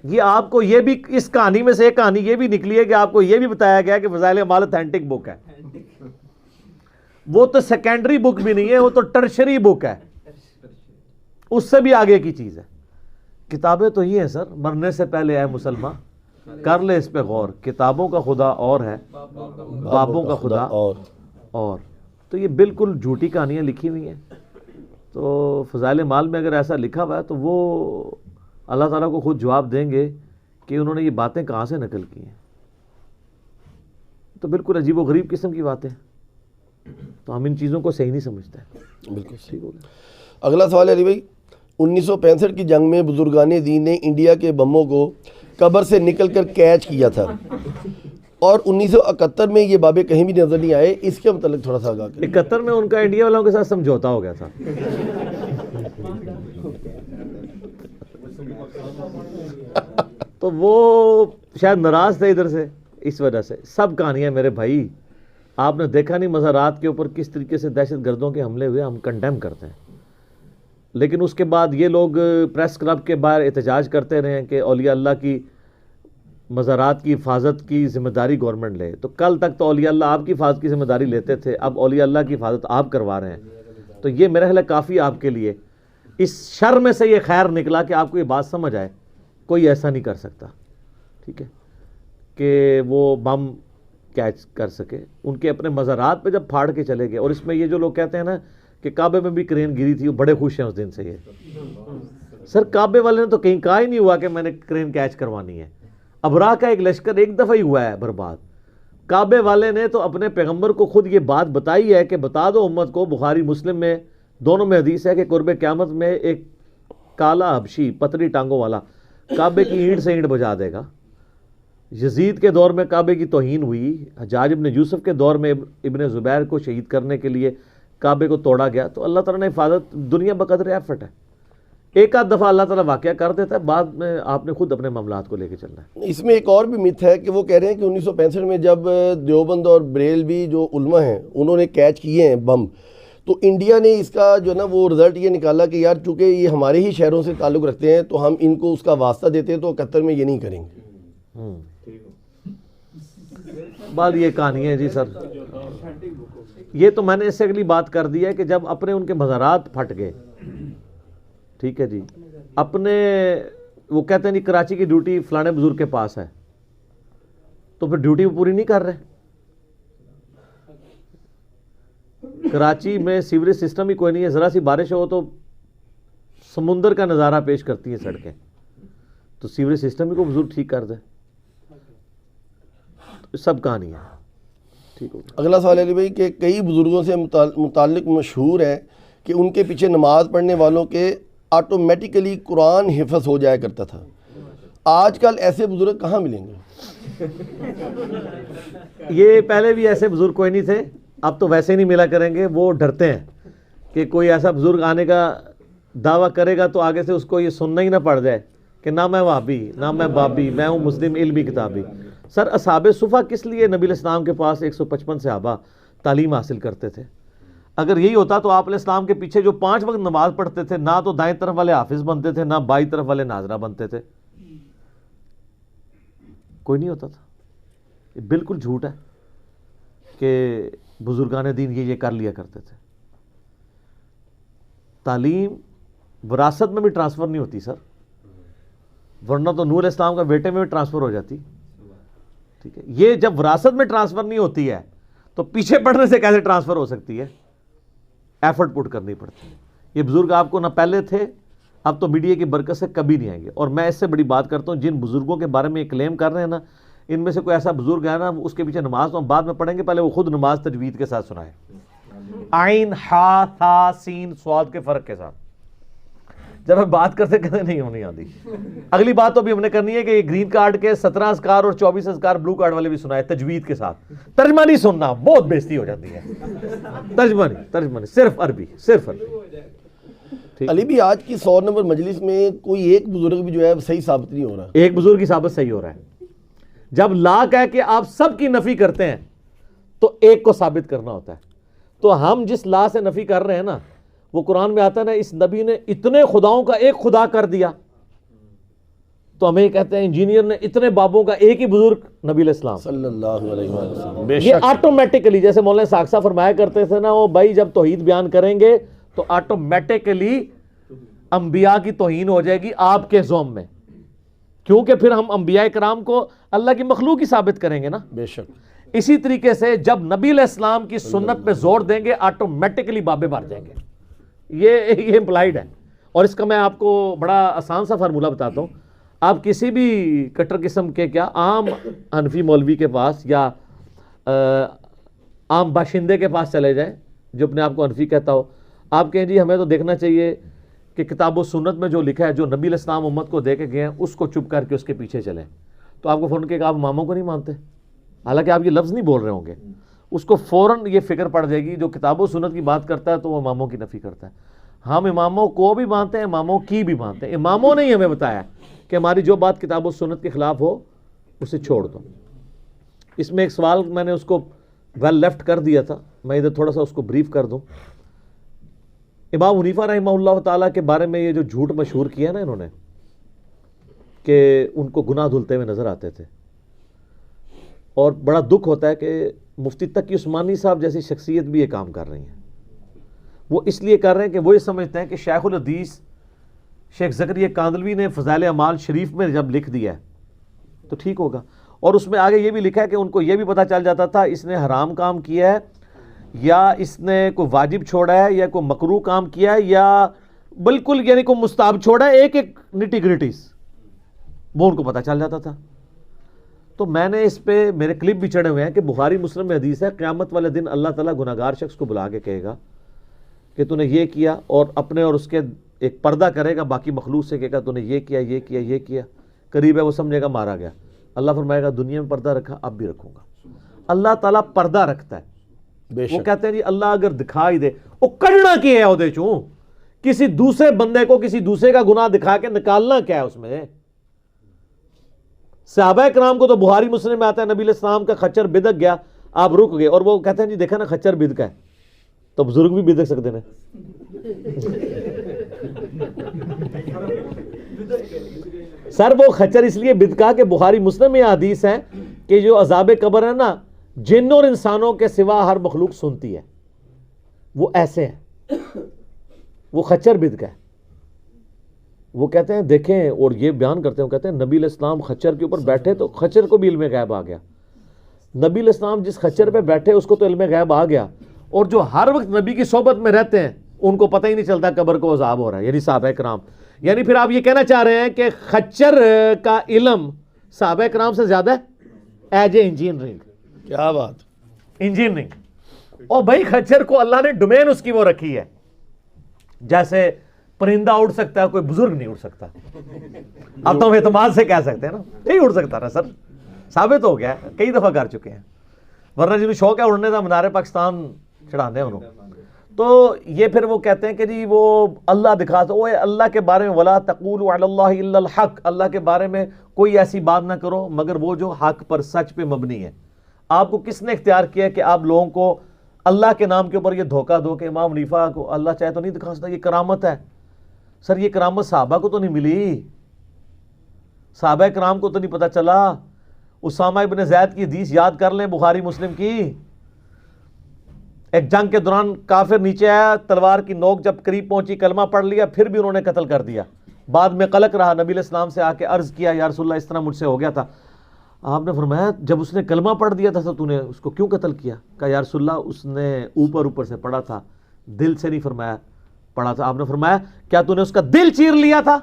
یہ آپ کو یہ بھی اس کہانی میں سے ایک کہانی یہ بھی نکلی ہے کہ آپ کو یہ بھی بتایا گیا کہ فضائل اعمال اتھینٹک بک ہے. وہ تو سیکنڈری بک بھی نہیں ہے, وہ تو ٹرشری بک ہے, اس سے بھی آگے کی چیز ہے. کتابیں تو یہ ہیں سر, مرنے سے پہلے اے مسلمان کر لے اس پہ غور, کتابوں کا خدا اور ہے, بابوں کا خدا اور. تو یہ بالکل جھوٹی کہانیاں لکھی ہوئی ہیں. تو فضائل اعمال میں اگر ایسا لکھا ہوا ہے تو وہ اللہ تعالیٰ کو خود جواب دیں گے کہ انہوں نے یہ باتیں کہاں سے نقل کی ہیں. تو بالکل عجیب و غریب قسم کی باتیں, تو ہم ان چیزوں کو صحیح نہیں سمجھتے. بالکل ٹھیک ہو گیا. اگلا سوال ہے علی بھائی, 1965 کی جنگ میں بزرگان دین نے انڈیا کے بموں کو قبر سے نکل کر کیچ کیا تھا اور 1971 میں یہ بابے کہیں بھی نظر نہیں آئے. اس کے متعلق تھوڑا سا آگاہ کریں. 71 میں ان کا انڈیا والوں کے ساتھ سمجھوتا ہو گیا تھا. تو وہ شاید ناراض تھے ادھر سے, اس وجہ سے. سب کہانیاں میرے بھائی, آپ نے دیکھا نہیں مزارات کے اوپر کس طریقے سے دہشت گردوں کے حملے ہوئے, ہم کنڈیم کرتے ہیں. لیکن اس کے بعد یہ لوگ پریس کلب کے باہر احتجاج کرتے رہے کہ اولیاء اللہ کی مزارات کی حفاظت کی ذمہ داری گورنمنٹ لے. تو کل تک تو اولیاء اللہ آپ کی حفاظت کی ذمہ داری لیتے تھے, اب اولیاء اللہ کی حفاظت آپ کروا رہے ہیں. تو یہ میرا خیال ہے کافی آپ کے لیے اس شر میں سے یہ خیر نکلا کہ آپ کو یہ بات سمجھ آئے کوئی ایسا نہیں کر سکتا. ٹھیک ہے, کہ وہ بم کیچ کر سکے. ان کے اپنے مزارات پہ جب پھاڑ کے چلے گئے, اور اس میں یہ جو لوگ کہتے ہیں نا کہ کعبے میں بھی کرین گری تھی, وہ بڑے خوش ہیں اس دن سے. یہ سر کعبے والے نے تو کہیں کہا ہی نہیں ہوا کہ میں نے کرین کیچ کروانی ہے. ابرا کا ایک لشکر ایک دفعہ ہی ہوا ہے برباد. کعبے والے نے تو اپنے پیغمبر کو خود یہ بات بتائی ہے کہ بتا دو امت کو, بخاری مسلم میں دونوں میں حدیث ہے کہ قرب قیامت میں ایک کالا حبشی پتلی ٹانگوں والا کعبے کی اینٹ سے اینٹ بجا دے گا. یزید کے دور میں کعبے کی توہین ہوئی, حجاج ابن یوسف کے دور میں ابن زبیر کو شہید کرنے کے لیے کعبے کو توڑا گیا. تو اللہ تعالیٰ نے حفاظت دنیا بقدر ایفٹ ہے. ایک آدھ دفعہ اللہ تعالیٰ واقعہ کر دیتا ہے, بعد میں آپ نے خود اپنے معاملات کو لے کے چلنا ہے. اس میں ایک اور بھی مت ہے کہ وہ کہہ رہے ہیں کہ 1965 میں جب دیوبند اور بریلوی جو علماء ہیں انہوں نے کیچ کیے ہیں بم, تو انڈیا نے اس کا جو ہے نا وہ رزلٹ یہ نکالا کہ یار چونکہ یہ ہمارے ہی شہروں سے تعلق رکھتے ہیں تو ہم ان کو اس کا واسطہ دیتے ہیں, تو 71 میں یہ نہیں کریں گے. بات یہ کہانی ہے جی سر. یہ تو میں نے اس سے اگلی بات کر دی ہے کہ جب اپنے ان کے مزارات پھٹ گئے, ٹھیک ہے جی, اپنے وہ کہتے ہیں جی کراچی کی ڈیوٹی فلانے بزرگ کے پاس ہے, تو پھر ڈیوٹی وہ پوری نہیں کر رہے. کراچی میں سیوریج سسٹم ہی کوئی نہیں ہے, ذرا سی بارش ہو تو سمندر کا نظارہ پیش کرتی ہیں سڑکیں, تو سیوریج سسٹم ہی کو بزرگ ٹھیک کر دے. سب کہانی ہے. ٹھیک ہو. اگلا سوال علی بھائی کہ کئی بزرگوں سے متعلق مشہور ہے کہ ان کے پیچھے نماز پڑھنے والوں کے آٹومیٹیکلی قرآن حفظ ہو جایا کرتا تھا. آج کل ایسے بزرگ کہاں ملیں گے؟ یہ پہلے بھی ایسے بزرگ کوئی نہیں تھے, اب تو ویسے نہیں ملا کریں گے. وہ ڈرتے ہیں کہ کوئی ایسا بزرگ آنے کا دعویٰ کرے گا تو آگے سے اس کو یہ سننا ہی نہ پڑ جائے کہ نہ میں وہابی, نہ میں بابی, میں ہوں مسلم علمی کتابی. سر اصحاب صفہ کس لیے نبی علیہ السلام کے پاس 155 صحابہ تعلیم حاصل کرتے تھے؟ اگر یہی ہوتا تو آپ علیہ السلام کے پیچھے جو 5 وقت نماز پڑھتے تھے، نہ تو دائیں طرف والے حافظ بنتے تھے، نہ بائیں طرف والے ناظرہ بنتے تھے، کوئی نہیں ہوتا تھا. یہ بالکل جھوٹ ہے کہ بزرگان دین یہ کر لیا کرتے تھے. تعلیم وراثت میں بھی ٹرانسفر نہیں ہوتی سر، ورنہ تو نوح علیہ السلام کا بیٹے میں بھی ٹرانسفر ہو جاتی. ٹھیک ہے، یہ جب وراثت میں ٹرانسفر نہیں ہوتی ہے تو پیچھے پڑھنے سے کیسے ٹرانسفر ہو سکتی ہے؟ ایفرٹ پٹ کرنی پڑتی ہے. یہ بزرگ آپ کو نہ پہلے تھے، اب تو میڈیا کی برکت سے کبھی نہیں آئیں گے. اور میں اس سے بڑی بات کرتا ہوں، جن بزرگوں کے بارے میں یہ کلیم کر رہے ہیں نا، ان میں سے کوئی ایسا بزرگ ہے نا، اس کے پیچھے نماز تو ہم بعد میں پڑھیں گے، پہلے وہ خود نماز تجوید کے ساتھ سنائے، عین ہا تھا سین صاد کے فرق کے ساتھ. جب ہم بات کرتے کہتے نہیں ہونی آتی. اگلی بات تو بھی ہم نے کرنی ہے کہ یہ گرین کارڈ کے 17 اذکار اور 24 اذکار بلو کارڈ والے بھی سنائے تجوید کے ساتھ. ترجمہ نہیں سننا، بہت بےزتی ہو جاتی ہے. ترجمہ نہیں، صرف عربی. علی بھی آج کی 100 نمبر مجلس میں کوئی ایک بزرگ بھی جو ہے صحیح ثابت نہیں ہو رہا. ایک بزرگ کی ثابت صحیح ہو رہا ہے. جب لا کہہ کہ آپ سب کی نفی کرتے ہیں تو ایک کو ثابت کرنا ہوتا ہے. تو ہم جس لا سے نفی کر رہے ہیں نا، وہ قرآن میں آتا ہے نا، اس نبی نے اتنے خداؤں کا ایک خدا کر دیا. تو ہمیں کہتے ہیں انجینئر نے اتنے بابوں کا ایک ہی بزرگ نبی علیہ السلام صلی اللہ علیہ وسلم. یہ آٹومیٹکلی، جیسے مولانا ساکسا فرمایا کرتے تھے نا، وہ بھائی جب توحید بیان کریں گے تو آٹومیٹکلی انبیاء کی توہین ہو جائے گی آپ کے زوم میں، کیونکہ پھر ہم انبیاء کرام کو اللہ کی مخلوق ہی ثابت کریں گے نا. بے شک. اسی طریقے سے جب نبی علیہ السلام کی سنت پہ زور دیں گے، آٹومیٹکلی بابے بھر جائیں گے. یہ امپلائیڈ ہے. اور اس کا میں آپ کو بڑا آسان سا فارمولہ بتاتا ہوں. آپ کسی بھی کٹر قسم کے کیا عام حنفی مولوی کے پاس یا عام باشندے کے پاس چلے جائیں جو اپنے آپ کو حنفی کہتا ہو، آپ کہیں جی ہمیں تو دیکھنا چاہیے کہ کتاب و سنت میں جو لکھا ہے، جو نبی علیہ السلام امت کو دے کے گئے ہیں، اس کو چپ کر کے اس کے پیچھے چلیں. تو آپ کو فوراً کہ آپ اماموں کو نہیں مانتے، حالانکہ آپ یہ لفظ نہیں بول رہے ہوں گے. اس کو فوراً یہ فکر پڑ جائے گی، جو کتاب و سنت کی بات کرتا ہے تو وہ اماموں کی نفی کرتا ہے. ہم اماموں کو بھی مانتے ہیں، اماموں کی بھی مانتے ہیں. اماموں نے ہی ہمیں بتایا کہ ہماری جو بات کتاب و سنت کے خلاف ہو اسے چھوڑ دو. اس میں ایک سوال میں نے اس کو ویل لیفٹ کر دیا تھا، میں ادھر تھوڑا سا اس کو بریف کر دوں. امام حنیفہ رحمہ اللہ تعالیٰ کے بارے میں یہ جو جھوٹ مشہور کیا نا انہوں نے کہ ان کو گناہ دھلتے ہوئے نظر آتے تھے، اور بڑا دکھ ہوتا ہے کہ مفتی تقی عثمانی صاحب جیسی شخصیت بھی یہ کام کر رہی ہیں. وہ اس لیے کر رہے ہیں کہ وہ یہ سمجھتے ہیں کہ شیخ الحدیث شیخ زکریا کاندلوی نے فضائل اعمال شریف میں جب لکھ دیا ہے تو ٹھیک ہوگا. اور اس میں آگے یہ بھی لکھا ہے کہ ان کو یہ بھی پتہ چل جاتا تھا اس نے حرام کام کیا ہے یا اس نے کوئی واجب چھوڑا ہے یا کوئی مکروہ کام کیا ہے یا بالکل یعنی کوئی مستحب چھوڑا ہے، ایک ایک نٹی گریٹیز وہ ان کو پتہ چل جاتا تھا. تو میں نے اس پہ میرے کلپ بھی چڑھے ہوئے ہیں کہ بخاری مسلم میں حدیث ہے، قیامت والے دن اللہ تعالیٰ گناہگار شخص کو بلا کے کہے گا کہ تو نے یہ کیا، اور اپنے اور اس کے ایک پردہ کرے گا باقی مخلوق سے، کہے گا تو نے یہ کیا یہ کیا یہ کیا. قریب ہے وہ سمجھے گا مارا گیا. اللہ فرمائے گا دنیا میں پردہ رکھا، اب بھی رکھوں گا. اللہ تعالیٰ پردہ رکھتا ہے. وہ کہتے ہیں جی اللہ اگر دکھائی دے، وہ کرنا کیا ہے وہ چوں کسی دوسرے بندے کو کسی دوسرے کا گناہ دکھا کے نکالنا کیا ہے اس میں. صحابہ کرام کو تو بخاری مسلم میں آتا ہے نبی علیہ السلام کا خچر بدک گیا، آپ رک گئے، اور وہ کہتے ہیں جی دیکھا نا خچر بدکا ہے، تو بزرگ بھی بدک سکتے ہیں. سر وہ خچر اس لیے بدکا کہ بخاری مسلم میں حدیث ہے کہ جو عذاب قبر ہے نا، جن اور انسانوں کے سوا ہر مخلوق سنتی ہے، وہ ایسے ہیں، وہ خچر بدکا ہے. وہ کہتے ہیں دیکھیں، اور یہ بیان کرتے ہیں، کہتے ہیں نبی علیہ السلام خچر کے اوپر بیٹھے تو خچر کو بھی علم غیب آ گیا. نبی علیہ السلام جس خچر پہ بیٹھے اس کو تو علم غیب آ گیا، اور جو ہر وقت نبی کی صحبت میں رہتے ہیں ان کو پتہ ہی نہیں چلتا قبر کو عذاب ہو رہا ہے، یعنی صحابہ کرام. یعنی پھر آپ یہ کہنا چاہ رہے ہیں کہ خچر کا علم صحابہ کرام سے زیادہ ہے ایج اے انجینئرنگ. کیا بات، انجینئرنگ. اور بھائی خچر کو اللہ نے ڈومین اس کی وہ رکھی ہے، جیسے پرندہ اڑ سکتا ہے کوئی بزرگ نہیں اڑ سکتا. اب تو ہم اعتماد سے کہہ سکتے ہیں نا نہیں اڑ سکتا نا سر، ثابت ہو گیا ہے، کئی دفعہ کر چکے ہیں. ورنہ جنہیں شوق ہے اڑنے کا منار پاکستان چڑھانے ہیں انہوں. تو یہ پھر وہ کہتے ہیں کہ جی وہ اللہ دکھاتا، وہ اللہ کے بارے میں ولا تقولوا علی اللہ الا الحق، اللہ کے بارے میں کوئی ایسی بات نہ کرو مگر وہ جو حق پر سچ پہ مبنی ہے. آپ کو کس نے اختیار کیا کہ آپ لوگوں کو اللہ کے نام کے اوپر یہ دھوکہ دو کہ امام حنیفہ کو اللہ چاہے تو نہیں دکھا سکتا، یہ کرامت ہے. سر یہ کرامت صحابہ کو تو نہیں ملی، صحابہ کرام کو تو نہیں پتہ چلا. اسامہ ابن زید کی حدیث یاد کر لیں بخاری مسلم کی. ایک جنگ کے دوران کافر نیچے آیا، تلوار کی نوک جب قریب پہنچی کلمہ پڑھ لیا، پھر بھی انہوں نے قتل کر دیا. بعد میں قلق رہا، نبی علیہ السلام سے آ کے عرض کیا یا رسول اللہ اس طرح مجھ سے ہو گیا تھا. آپ نے فرمایا جب اس نے کلمہ پڑھ دیا تھا تو نے اس کو کیوں قتل کیا؟ کہا یا رسول اللہ اس نے اوپر سے پڑھا تھا، دل سے نہیں فرمایا پڑھا تھا. آپ نے فرمایا کیا تو نے اس کا دل چیر لیا تھا؟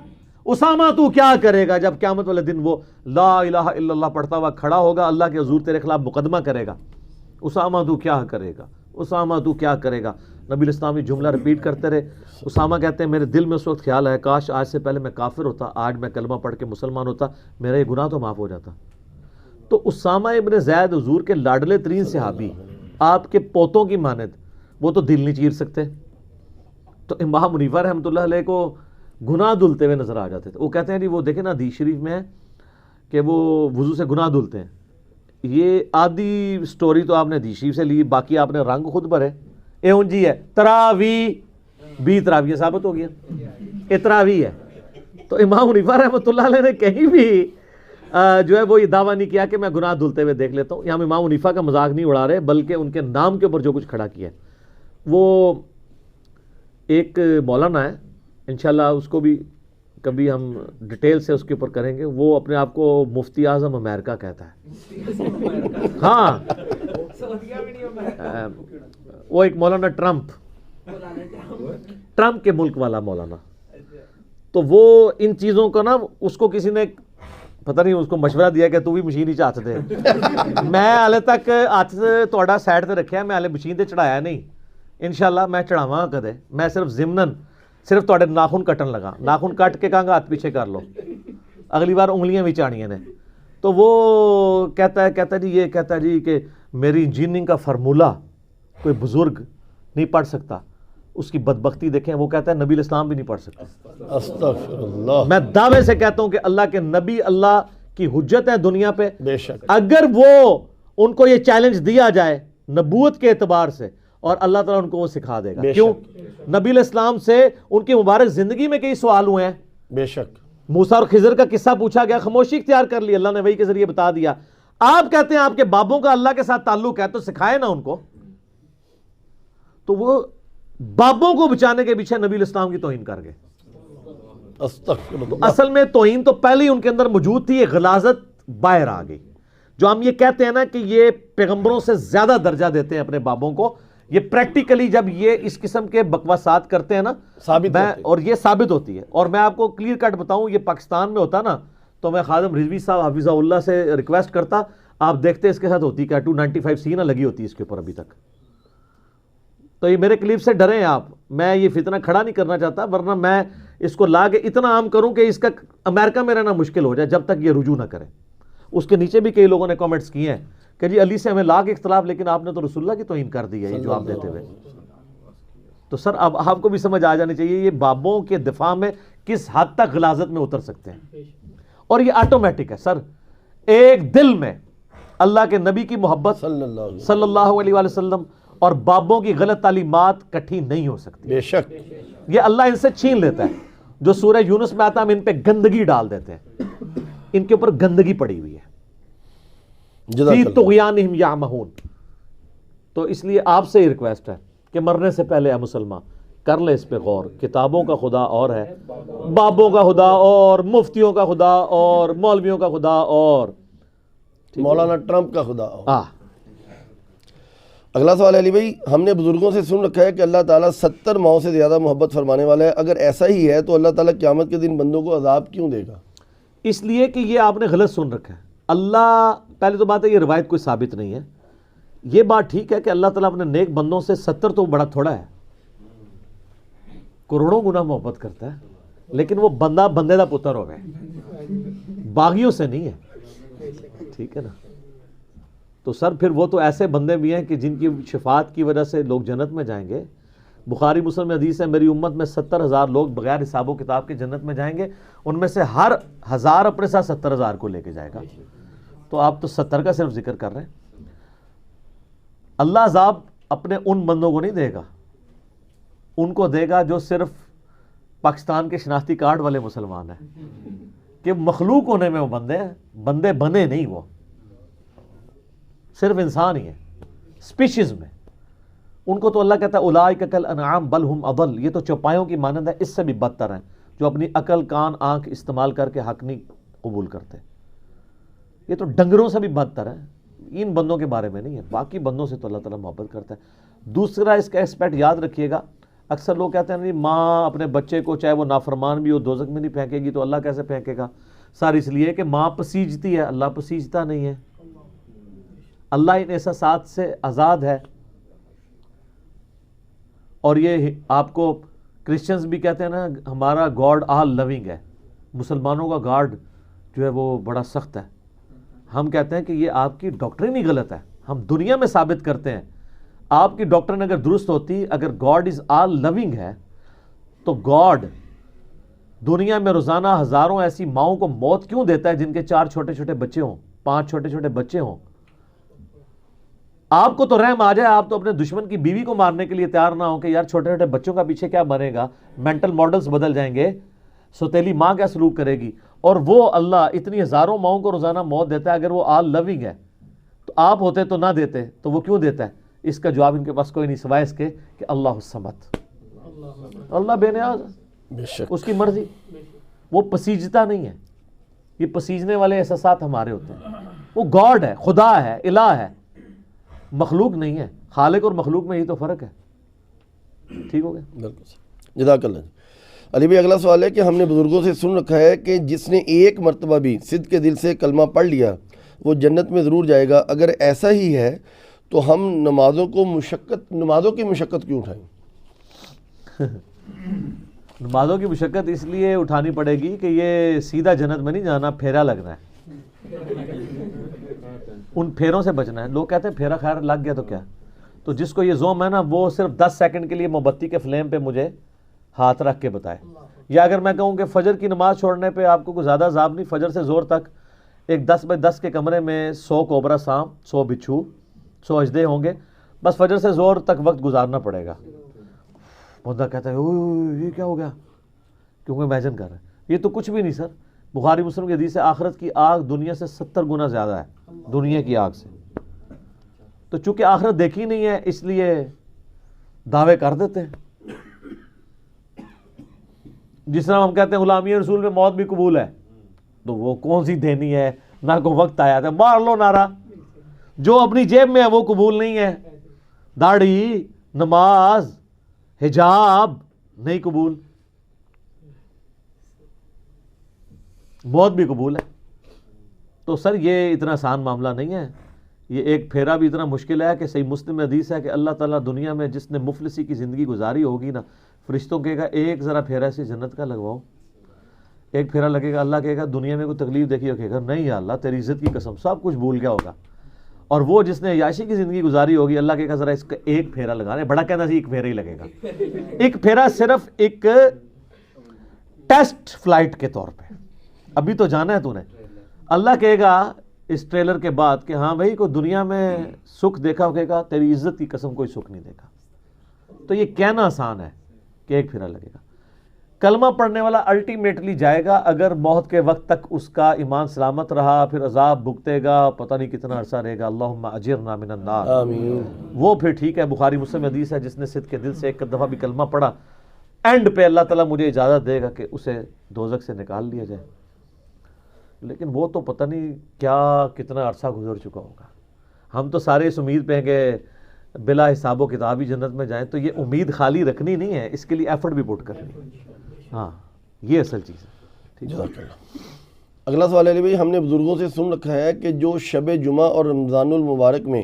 اسامہ تو کیا کرے گا جب قیامت والے دن وہ لا الہ الا اللہ پڑھتا ہوا کھڑا ہوگا، اللہ کے حضور تیرے خلاف مقدمہ کرے گا. اسامہ تو کیا کرے گا، اسامہ تو کیا کرے گا. نبی الاسلام یہ جملہ ریپیٹ کرتے رہے. اسامہ کہتے ہیں میرے دل میں اس وقت خیال ہے کاش آج سے پہلے میں کافر ہوتا، آج میں کلمہ پڑھ کے مسلمان ہوتا، میرا یہ گناہ تو معاف ہو جاتا. تو اسامہ ابن زید حضور کے لاڈلے ترین صحابی، آپ کے پوتوں کی مانند، وہ تو دل نہیں چیر سکتے. تو امام حنیفہ رحمۃ اللہ علیہ کو گناہ دھلتے ہوئے نظر آ جاتے تھے. وہ کہتے ہیں جی وہ دیکھیں نا حدیث شریف میں ہے کہ وہ وضو سے گناہ دھلتے ہیں. یہ آدھی سٹوری تو آپ نے حدیث شریف سے لی، باقی آپ نے رنگ خود بھرے. اے جی ہے تراوی بھی تراویح ثابت ہو گیا، اے تراویح ہے. تو امام حنیفہ رحمۃ اللہ علیہ نے کہیں بھی جو ہے وہ یہ دعویٰ نہیں کیا کہ میں گناہ دھلتے ہوئے دیکھ لیتا ہوں. یہاں امام حنیفہ کا مذاق نہیں اڑا رہے، بلکہ ان کے نام کے اوپر جو کچھ کھڑا کیا ہے. وہ ایک مولانا ہے، انشاءاللہ اس کو بھی کبھی ہم ڈیٹیل سے اس کے اوپر کریں گے. وہ اپنے آپ کو مفتی اعظم امریکہ کہتا ہے. ہاں وہ ایک مولانا ٹرمپ کے ملک والا مولانا. تو وہ ان چیزوں کا نا اس کو کسی نے پتہ نہیں اس کو مشورہ دیا کہ تو بھی مشین ہی ہاتھ دے. میں ہالے تک ہاتھ تھوڑا سائڈ تے رکھیا، میں ہالے مشین تے چڑھایا نہیں. انشاءاللہ میں چڑھاواں کدے. میں صرف ضمناً صرف تھوڑے ناخن کٹن لگا، ناخن کٹ کے کہاں گا ہاتھ پیچھے کر لو، اگلی بار انگلیاں بھی چاڑیاں نے. تو وہ کہتا ہے جی یہ کہتا ہے جی کہ میری انجینئرنگ کا فارمولہ کوئی بزرگ نہیں پڑھ سکتا. اس کی بدبختی دیکھیں، وہ کہتا ہے نبی الاسلام بھی نہیں پڑھ سکتا. استغفر اللہ. میں دعوے سے کہتا ہوں کہ اللہ کے نبی اللہ کی حجت ہے دنیا پہ. بے شک. اگر وہ ان کو یہ چیلنج دیا جائے نبوت کے اعتبار سے، اور اللہ تعالیٰ ان کو وہ سکھا دے گا. کیوں؟ نبی علیہ السلام سے ان کی مبارک زندگی میں کئی سوال ہوئے ہیں. بے شک. موسیٰ اور خضر کا قصہ پوچھا گیا، خاموشی اختیار کر لی، اللہ نے وحی کے ذریعے بتا دیا. آپ کہتے ہیں آپ کے بابوں کا اللہ کے ساتھ تعلق ہے تو سکھائے نا ان کو. تو وہ بابوں کو بچانے کے پیچھے نبی علیہ السلام کی توہین کر گئے. استغفر اللہ. اصل میں توہین تو پہلے ہی ان کے اندر موجود تھی، یہ غلاظت باہر آ گئی. جو ہم یہ کہتے ہیں نا کہ یہ پیغمبروں سے زیادہ درجہ دیتے ہیں اپنے بابوں کو، یہ پریکٹیکلی جب یہ اس قسم کے بکواسات کرتے ہیں نا اور یہ ثابت ہوتی ہے. اور میں آپ کو کلیئر کٹ بتاؤں، یہ پاکستان میں ہوتا نا تو میں خادم رضوی صاحب حافظہ اللہ سے ریکویسٹ کرتا، آپ دیکھتے اس کے ساتھ ہوتی کیا 295C نہ لگی ہوتی اس کے اوپر ابھی تک. تو یہ میرے کلپ سے ڈریں آپ، میں یہ فتنہ کھڑا نہیں کرنا چاہتا، ورنہ میں اس کو لا کے اتنا عام کروں کہ اس کا امریکہ میں رہنا مشکل ہو جائے جب تک یہ رجوع نہ کرے. اس کے نیچے بھی کئی لوگوں نے کامنٹس کیے ہیں کہ جی علی سے ہمیں لاکھ اختلاف، لیکن آپ نے تو رسول اللہ کی توہین کر دی ہے یہ جواب دیتے ہوئے. تو سر اب آپ کو بھی سمجھ آ جانی چاہیے یہ بابوں کے دفاع میں کس حد تک غلاظت میں اتر سکتے ہیں. اور یہ آٹومیٹک ہے سر، ایک دل میں اللہ کے نبی کی محبت صلی اللہ علیہ وآلہ وسلم اور بابوں کی غلط تعلیمات کٹھی نہیں ہو سکتی. بے شک. یہ اللہ ان سے چھین لیتا ہے. جو سورہ یونس میں آتا ہے ہم ان پہ گندگی ڈال دیتے ہیں، ان کے اوپر گندگی پڑی ہوئی ہے. فی طغیانہم یعمہون. تو اس لیے آپ سے ہی ریکویسٹ ہے کہ مرنے سے پہلے اے مسلمان کر لے اس پہ غور. کتابوں کا خدا اور ہے، بابوں کا خدا اور، مفتیوں کا خدا اور، مولویوں کا خدا اور، مولانا ٹرمپ کا خدا اور. اگلا سوال ہے علی بھائی، ہم نے بزرگوں سے سن رکھا ہے کہ اللہ تعالیٰ 70 ماؤں سے زیادہ محبت فرمانے والا ہے. اگر ایسا ہی ہے تو اللہ تعالیٰ قیامت کے دن بندوں کو عذاب کیوں دے گا؟ اس لیے کہ یہ آپ نے غلط سن رکھا ہے. اللہ پہلے تو بات ہے یہ روایت کوئی ثابت نہیں ہے. یہ بات ٹھیک ہے کہ اللہ تعالیٰ اپنے نیک بندوں سے 70 تو بڑا تھوڑا ہے، کروڑوں گنا محبت کرتا ہے، لیکن وہ بندہ بندے دا پتر ہو گئے، باغیوں سے نہیں ہے. ٹھیک ہے نا؟ تو سر پھر وہ تو ایسے بندے بھی ہیں کہ جن کی شفاعت کی وجہ سے لوگ جنت میں جائیں گے. بخاری مسلم میں حدیث ہے میری امت میں 70,000 لوگ بغیر حساب و کتاب کے جنت میں جائیں گے، ان میں سے ہر 1000 اپنے ساتھ 70,000 کو لے کے جائے گا. تو آپ تو 70 کا صرف ذکر کر رہے ہیں. اللہ عذاب اپنے ان بندوں کو نہیں دے گا، ان کو دے گا جو صرف پاکستان کے شناختی کارڈ والے مسلمان ہیں، کہ مخلوق ہونے میں وہ بندے ہیں، بندے بنے نہیں، وہ صرف انسان ہی ہیں سپیشیز میں. ان کو تو اللہ کہتا ہے اولئک کالانعام بل ہم اضل، یہ تو چوپایوں کی مانند ہے، اس سے بھی بدتر ہیں، جو اپنی عقل کان آنکھ استعمال کر کے حق نہیں قبول کرتے. یہ تو ڈنگروں سے بھی بدتر ہے. ان بندوں کے بارے میں نہیں ہے، باقی بندوں سے تو اللہ تعالیٰ محبت کرتا ہے. دوسرا اس کا ایسپیکٹ یاد رکھیے گا، اکثر لوگ کہتے ہیں نہیں ماں اپنے بچے کو چاہے وہ نافرمان بھی ہو دوزخ میں نہیں پھینکے گی، تو اللہ کیسے پھینکے گا؟ سر اس لیے کہ ماں پسیجتی ہے، اللہ پسیجتا نہیں ہے. اللہ ان احساسات سے آزاد ہے. اور یہ آپ کو کرسچنز بھی کہتے ہیں نا ہمارا گاڈ آل لونگ ہے، مسلمانوں کا گاڈ جو ہے وہ بڑا سخت ہے. ہم کہتے ہیں کہ یہ آپ کی ڈاکٹرن ہی غلط ہے. ہم دنیا میں ثابت کرتے ہیں، آپ کی ڈاکٹرن اگر درست ہوتی، اگر گاڈ از آل لونگ ہے تو گاڈ دنیا میں روزانہ ہزاروں ایسی ماؤں کو موت کیوں دیتا ہے جن کے 4 چھوٹے چھوٹے بچے ہوں، 5 چھوٹے چھوٹے بچے ہوں؟ آپ کو تو رحم آ جائے، آپ تو اپنے دشمن کی بیوی کو مارنے کے لیے تیار نہ ہو کہ یار چھوٹے چھوٹے بچوں کا پیچھے کیا بنے گا، مینٹل ماڈلز بدل جائیں گے، سوتیلی ماں کیا سلوک کرے گی. اور وہ اللہ اتنی ہزاروں ماؤں کو روزانہ موت دیتا ہے. اگر وہ آل لونگ ہے تو آپ ہوتے تو نہ دیتے، تو وہ کیوں دیتا ہے؟ اس کا جواب ان کے پاس کوئی نہیں سوائے اس کے کہ اللہ الصمد، اللہ بے نیاز ہے، اس کی مرضی، وہ پسیجتا نہیں ہے. یہ پسیجنے والے احساسات ہمارے ہوتے ہیں. وہ گاڈ ہے، خدا ہے، الہ ہے، مخلوق نہیں ہے. خالق اور مخلوق میں یہی تو فرق ہے. ٹھیک ہو گیا؟ بالکل. جزاک اللہ. علی بھائی اگلا سوال ہے کہ ہم نے بزرگوں سے سن رکھا ہے کہ جس نے ایک مرتبہ بھی صدق کے دل سے کلمہ پڑھ لیا وہ جنت میں ضرور جائے گا. اگر ایسا ہی ہے تو ہم نمازوں کی مشقت کیوں اٹھائیں؟ نمازوں کی مشقت اس لیے اٹھانی پڑے گی کہ یہ سیدھا جنت میں نہیں جانا، پھیرا لگنا ہے. ان پھیروں سے بچنا ہے. لوگ کہتے ہیں پھیرا خیر لگ گیا تو کیا؟ تو جس کو یہ زوم ہے نا وہ صرف 10 سیکنڈ کے لیے موم بتی کے فلیم پہ مجھے ہاتھ رکھ کے بتائے. یا اگر میں کہوں کہ فجر کی نماز چھوڑنے پہ آپ کو کوئی زیادہ عذاب نہیں، فجر سے زور تک ایک 10 بائی 10 کے کمرے میں 100 کوبرا سانپ، 100 بچھو، 100 اژدہے ہوں گے، بس فجر سے زور تک وقت گزارنا پڑے گا. بندہ کہتا ہے یہ کیا ہو گیا؟ کیونکہ امیجن کر رہے ہیں. یہ تو کچھ بھی نہیں سر. بخاری مسلم کی حدیث ہے آخرت کی آگ دنیا سے 70 گنا زیادہ ہے دنیا کی آگ سے. تو چونکہ آخرت دیکھی نہیں ہے اس لیے دعوے کر دیتے ہیں. جس طرح ہم کہتے ہیں غلامی رسول میں موت بھی قبول ہے، تو وہ کون سی دینی ہے؟ نہ کوئی وقت آیا تھا، مار لو نعرہ. جو اپنی جیب میں ہے وہ قبول نہیں ہے. داڑھی، نماز، حجاب نہیں قبول، موت بھی قبول ہے. تو سر یہ اتنا آسان معاملہ نہیں ہے. یہ ایک پھیرا بھی اتنا مشکل ہے کہ صحیح مسلم میں حدیث ہے کہ اللہ تعالیٰ دنیا میں جس نے مفلسی کی زندگی گزاری ہوگی نا، فرشتوں کہے گا ایک ذرا پھیرا سے جنت کا لگواؤ. ایک پھیرا لگے گا، اللہ کہے گا دنیا میں کوئی تکلیف دیکھی ہو، کہے گا نہیں یا اللہ تیری عزت کی قسم سب کچھ بھول گیا ہوگا. اور وہ جس نے عیاشی کی زندگی گزاری ہوگی، اللہ کہے گا ذرا اس کا ایک پھیرا لگانا. بڑا کہنا سی ایک پھیرا ہی لگے گا. ایک پھیرا صرف ایک ٹیسٹ فلائٹ کے طور پہ، ابھی تو جانا ہے تو نے. اللہ کہے گا اس ٹریلر کے بعد کہ ہاں بھائی کوئی دنیا میں سکھ دیکھا ہو، کہے گا تیری عزت کی قسم کوئی سکھ نہیں دیکھا. تو یہ کہنا آسان ہے کہ ایک پھیرا لگے گا. کلمہ پڑھنے والا الٹیمیٹلی جائے گا اگر موت کے وقت تک اس کا ایمان سلامت رہا، پھر عذاب بھگتے گا، پتہ نہیں کتنا عرصہ رہے گا. اللہم اجرنا من النار. آمین. وہ پھر ٹھیک ہے. بخاری مسلم حدیث ہے جس نے صدق کے دل سے ایک دفعہ بھی کلمہ پڑھا، اینڈ پہ اللہ تعالیٰ مجھے اجازت دے گا کہ اسے دوزخ سے نکال لیا جائے. لیکن وہ تو پتہ نہیں کیا کتنا عرصہ گزر چکا ہوگا. ہم تو سارے اس امید پہ ہیں کہ بلا حساب و کتاب ہی جنت میں جائیں. تو یہ امید خالی رکھنی نہیں ہے، اس کے لیے ایفرٹ بھی پٹ کرنی ہے. ہاں یہ اصل چیز ہے. ٹھیک ہے. اگلا سوال ہے علی بھائی، ہم نے بزرگوں سے سن رکھا ہے کہ جو شب جمعہ اور رمضان المبارک میں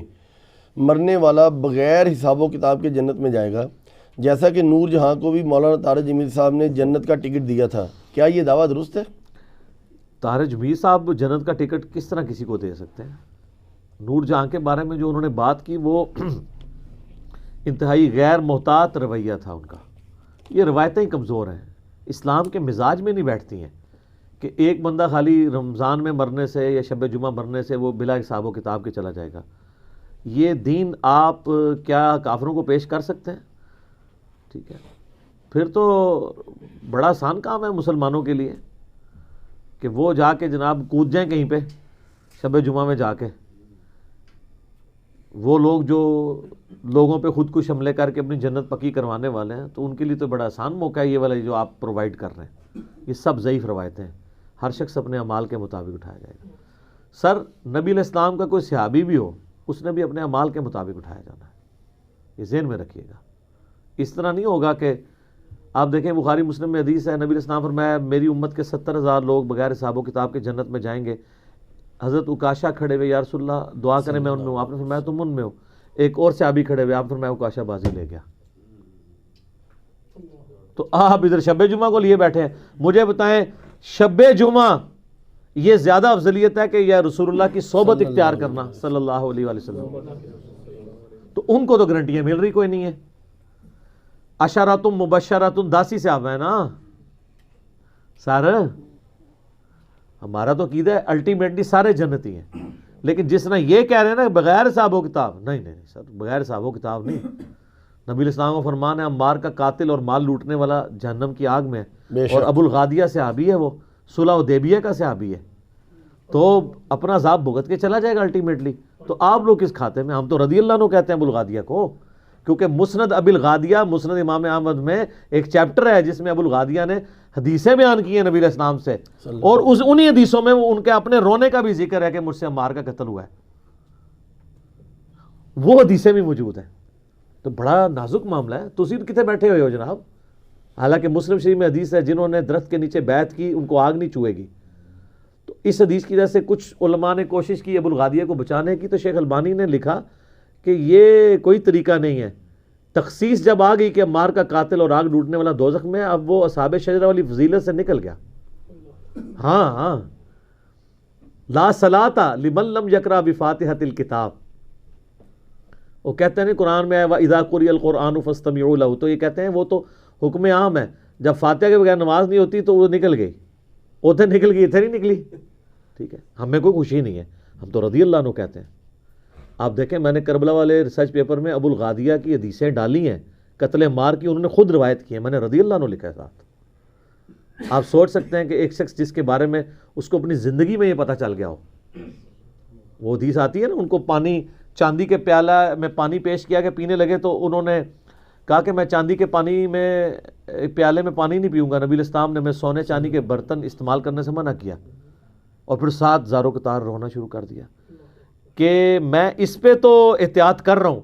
مرنے والا بغیر حساب و کتاب کے جنت میں جائے گا، جیسا کہ نور جہاں کو بھی مولانا طارق جمیل صاحب نے جنت کا ٹکٹ دیا تھا. کیا یہ دعویٰ درست ہے؟ طارق جمیل صاحب جنت کا ٹکٹ کس طرح کسی کو دے سکتے ہیں؟ نور جہاں کے بارے میں جو انہوں نے بات کی وہ انتہائی غیر محتاط رویہ تھا ان کا. یہ روایتیں ہی کمزور ہیں، اسلام کے مزاج میں نہیں بیٹھتی ہیں کہ ایک بندہ خالی رمضان میں مرنے سے یا شب جمعہ مرنے سے وہ بلا حساب و کتاب کے چلا جائے گا. یہ دین آپ کیا کافروں کو پیش کر سکتے ہیں؟ ٹھیک ہے، پھر تو بڑا آسان کام ہے مسلمانوں کے لیے کہ وہ جا کے جناب کود جائیں کہیں پہ شب جمعہ میں جا کے. وہ لوگ جو لوگوں پہ خود کش حملے کر کے اپنی جنت پکی کروانے والے ہیں، تو ان کے لیے تو بڑا آسان موقع ہے یہ والا جو آپ پرووائڈ کر رہے ہیں. یہ سب ضعیف روایتیں ہیں، ہر شخص اپنے اعمال کے مطابق اٹھایا جائے گا. سر نبی علیہ السلام کا کوئی صحابی بھی ہو، اس نے بھی اپنے اعمال کے مطابق اٹھایا جانا ہے، یہ ذہن میں رکھیے گا. اس طرح نہیں ہوگا کہ آپ دیکھیں بخاری مسلم میں حدیث ہے، نبی علیہ السلام فرمایا میری امت کے 70,000 لوگ بغیر حساب و کتاب کے جنت میں جائیں گے. حضرت عکاشہ کھڑے ہوئے، یا رسول اللہ دعا کریں میں ان میں ہوں. آپ نے فرمایا تم ان میں ہو. ایک اور صحابی کھڑے ہوئے، آپ نے فرمایا عکاشہ بازی لے گیا. تو آپ ادھر شب جمعہ کو لیے بیٹھے ہیں. مجھے بتائیں شب جمعہ یہ زیادہ افضلیت ہے کہ یا رسول اللہ کی صحبت اختیار کرنا صلی اللہ علیہ وآلہ وسلم؟ تو ان کو تو گارنٹیاں مل رہی کوئی نہیں ہے. اشاراتم مبشراتم 10 ہی سے آپ ہیں نا سر. ہمارا تو عقیدہ ہے الٹیمیٹلی سارے جنتی ہیں، لیکن جس طرح یہ کہہ رہے ہیں نا بغیر حساب و کتاب، نہیں سر، بغیر حساب و کتاب نہیں. نبی علیہ السلام کا فرمان ہے عمار کا قاتل اور مال لوٹنے والا جہنم کی آگ میں ہے، اور ابو الغادیہ صحابی ہے، وہ صلح حدیبیہ کا صحابی ہے، تو اپنا عذاب بھگت کے چلا جائے گا الٹیمیٹلی. تو آپ لوگ کس کھاتے میں؟ ہم تو رضی اللہ عنہ کہتے ہیں ابو الغادیہ کو، کیونکہ مسند ابی الغادیہ، مسند امام احمد میں ایک چیپٹر ہے جس میں ابو الغادیہ نے حدیثیں بیان کی ہیں نبی علیہ السلام سے، اور انہی حدیثوں میں ان کے اپنے رونے کا بھی ذکر ہے کہ مجھ سے عمار کا قتل ہوا ہے. وہ حدیثیں بھی موجود ہیں. تو بڑا نازک معاملہ ہے. تو اسی کتنے بیٹھے ہوئے ہو جناب؟ حالانکہ مسلم شریف میں حدیث ہے جنہوں نے درخت کے نیچے بیعت کی ان کو آگ نہیں چوئے گی. تو اس حدیث کی وجہ سے کچھ علماء نے کوشش کی ابو الغادیہ کو بچانے کی، تو شیخ البانی نے لکھا کہ یہ کوئی طریقہ نہیں ہے. تخصیص جب آ گئی کہ عمار کا قاتل اور آگ لوٹنے والا دوزخ میں، اب وہ اصحاب شجرہ والی فضیلت سے نکل گیا. ہاں لا صلاۃ لمن لم یقرأ بفاتحۃ الکتاب. وہ کہتے ہیں قرآن میں ہے وَإِذَا قُرِئَ الْقُرْآنُ فَاسْتَمِعُوا لَهُ، تو یہ کہتے ہیں وہ تو حکم عام ہے، جب فاتحہ کے بغیر نماز نہیں ہوتی تو وہ نکل گئی، ادھر نکل گئی ادھر ہی نکلی. ٹھیک ہے، ہمیں کوئی خوشی نہیں ہے، ہم تو رضی اللہ عنہ کہتے ہیں. آپ دیکھیں میں نے کربلا والے ریسرچ پیپر میں ابو الغادیہ کی حدیثیں ڈالی ہیں قتل عمار کی، انہوں نے خود روایت کی ہے، میں نے رضی اللہ عنہ لکھا ہے ساتھ. آپ سوچ سکتے ہیں کہ ایک شخص جس کے بارے میں اس کو اپنی زندگی میں یہ پتہ چل گیا ہو. وہ حدیث آتی ہے نا، ان کو پانی چاندی کے پیالہ میں پانی پیش کیا کہ پینے لگے، تو انہوں نے کہا کہ میں چاندی کے پانی میں پیالے میں پانی نہیں پیوں گا. نبی علیہ السلام نے میں سونے چاندی کے برتن استعمال کرنے سے منع کیا، اور پھر ساتھ زاروں قطار رونا شروع کر دیا کہ میں اس پہ تو احتیاط کر رہا ہوں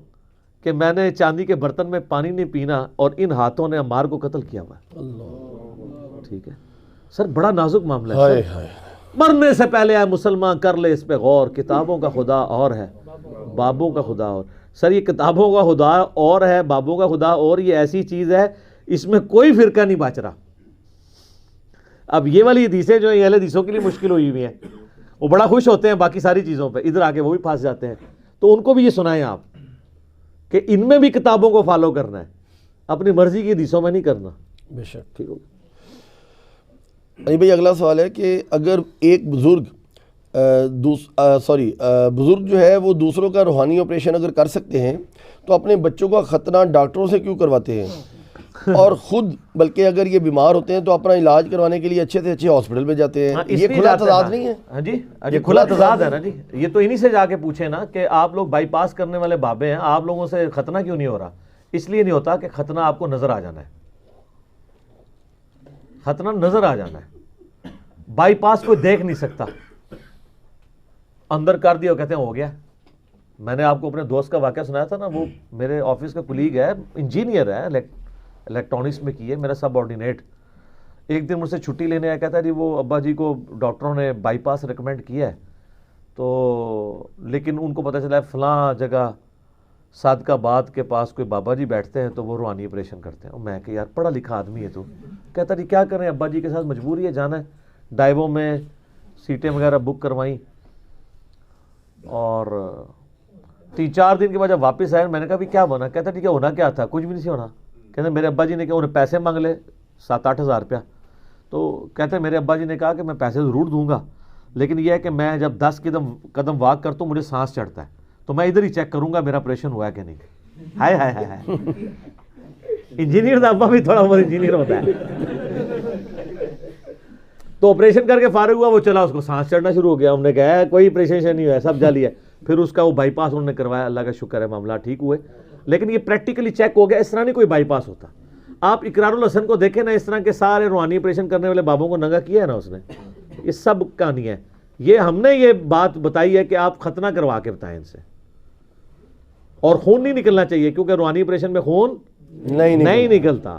کہ میں نے چاندی کے برتن میں پانی نہیں پینا، اور ان ہاتھوں نے عمار کو قتل کیا ہوا ہے. ٹھیک ہے سر، بڑا نازک معاملہ ہے. مرنے سے پہلے اے مسلمان کر لے اس پہ غور، کتابوں کا خدا اور ہے بابوں کا خدا اور. سر یہ کتابوں کا خدا اور ہے بابوں کا خدا اور، یہ ایسی چیز ہے اس میں کوئی فرقہ نہیں بچ رہا. اب یہ والی حدیثیں جو ہیں یہ اہل حدیثوں کے لیے مشکل ہوئی ہوئی ہیں، وہ بڑا خوش ہوتے ہیں باقی ساری چیزوں پہ، ادھر آ کے وہ بھی پھنس جاتے ہیں. تو ان کو بھی یہ سنائیں آپ کہ ان میں بھی کتابوں کو فالو کرنا ہے، اپنی مرضی کی حدیثوں میں نہیں کرنا. بے شک. ٹھیک ہوگا. بھائی اگلا سوال ہے کہ اگر ایک بزرگ بزرگ جو ہے وہ دوسروں کا روحانی آپریشن اگر کر سکتے ہیں تو اپنے بچوں کا ختنہ ڈاکٹروں سے کیوں کرواتے ہیں؟ اور خود بلکہ اگر یہ بیمار ہوتے ہیں تو اپنا علاج کروانے کے لیے اچھے سے اچھے ہاسپٹل میں جاتے ہیں. یہ کھلا تضاد نہیں ہے؟ ہاں جی، یہ کھلا تضاد ہے نا جی. یہ تو انہی سے جا کے پوچھیں نا کہ آپ لوگ بائی پاس کرنے والے بابے ہیں، آپ لوگوں سے ختنہ کیوں نہیں ہو رہا؟ اس لیے نہیں ہوتا کہ ختنہ آپ کو نظر آ جانا ہے. ختنہ نظر آ جانا ہے، بائی پاس کوئی دیکھ نہیں سکتا. اندر کر دیا وہ کہتے ہیں ہو گیا. میں نے آپ کو اپنے دوست کا واقعہ سنایا تھا نا، وہ میرے آفس کا کلیگ ہے، انجینئر ہے، الیکٹرانکس میں کی ہے، میرا سب آرڈینیٹ. ایک دن مجھ سے چھٹی لینے آیا، کہتا ہے جی وہ ابا جی کو ڈاکٹروں نے بائی پاس ریکمینڈ کیا ہے، تو لیکن ان کو پتہ چلا ہے فلاں جگہ صادق آباد کے پاس کوئی بابا جی بیٹھتے ہیں تو وہ روحانی آپریشن کرتے ہیں. اور میں کہ یار پڑھا لکھا آدمی ہے تو. کہتا جی کیا کریں، ابا جی کے ساتھ مجبوری ہے جانا ہے. ڈائیووں میں سیٹیں وغیرہ بک کروائیں، اور 3-4 دن کے بعد جب واپس آئے میں نے کہا بھی کیا بنا؟ کہتا ٹھیک ہے ہونا کیا تھا؟ کچھ بھی نہیں سی ہونا. کہتے ہیں میرے ابا جی نے کہا، انہیں پیسے مانگ لے 7-8 ہزار روپیہ. تو کہتے ہیں میرے ابا جی نے کہا کہ میں پیسے ضرور دوں گا، لیکن یہ ہے کہ میں جب 10 قدم واک کرتا ہوں مجھے سانس چڑھتا ہے. تو میں ادھر ہی چیک کروں گا میرا آپریشن ہوا ہے کہ نہیں. ہائے ہائے ہائے ہائے. انجینئر دا ابا بھی تھوڑا بہت انجینئر ہوتا ہے. تو آپریشن کر کے فارغ ہوا, وہ چلا, اس کو سانس چڑھنا شروع ہو گیا. ہم نے کہا کوئی آپریشن نہیں ہوا ہے, سب جعلی ہے. پھر اس کا وہ بائی پاس انہوں نے کروایا, اللہ کا شکر ہے معاملہ ٹھیک ہوئے. لیکن یہ پریکٹیکلی چیک ہو گیا, اس طرح نہیں کوئی بائی پاس ہوتا. آپ اقرار الحسن کو دیکھیں نا, اس طرح کے سارے روحانی آپریشن کرنے والے بابوں کو ننگا کیا ہے نا اس نے. یہ سب کہانی ہے. یہ ہم نے یہ بات بتائی ہے کہ آپ ختنہ کروا کے بتائیں ان سے, اور خون نہیں نکلنا چاہیے, کیونکہ روحانی آپریشن میں خون نہیں نکلتا.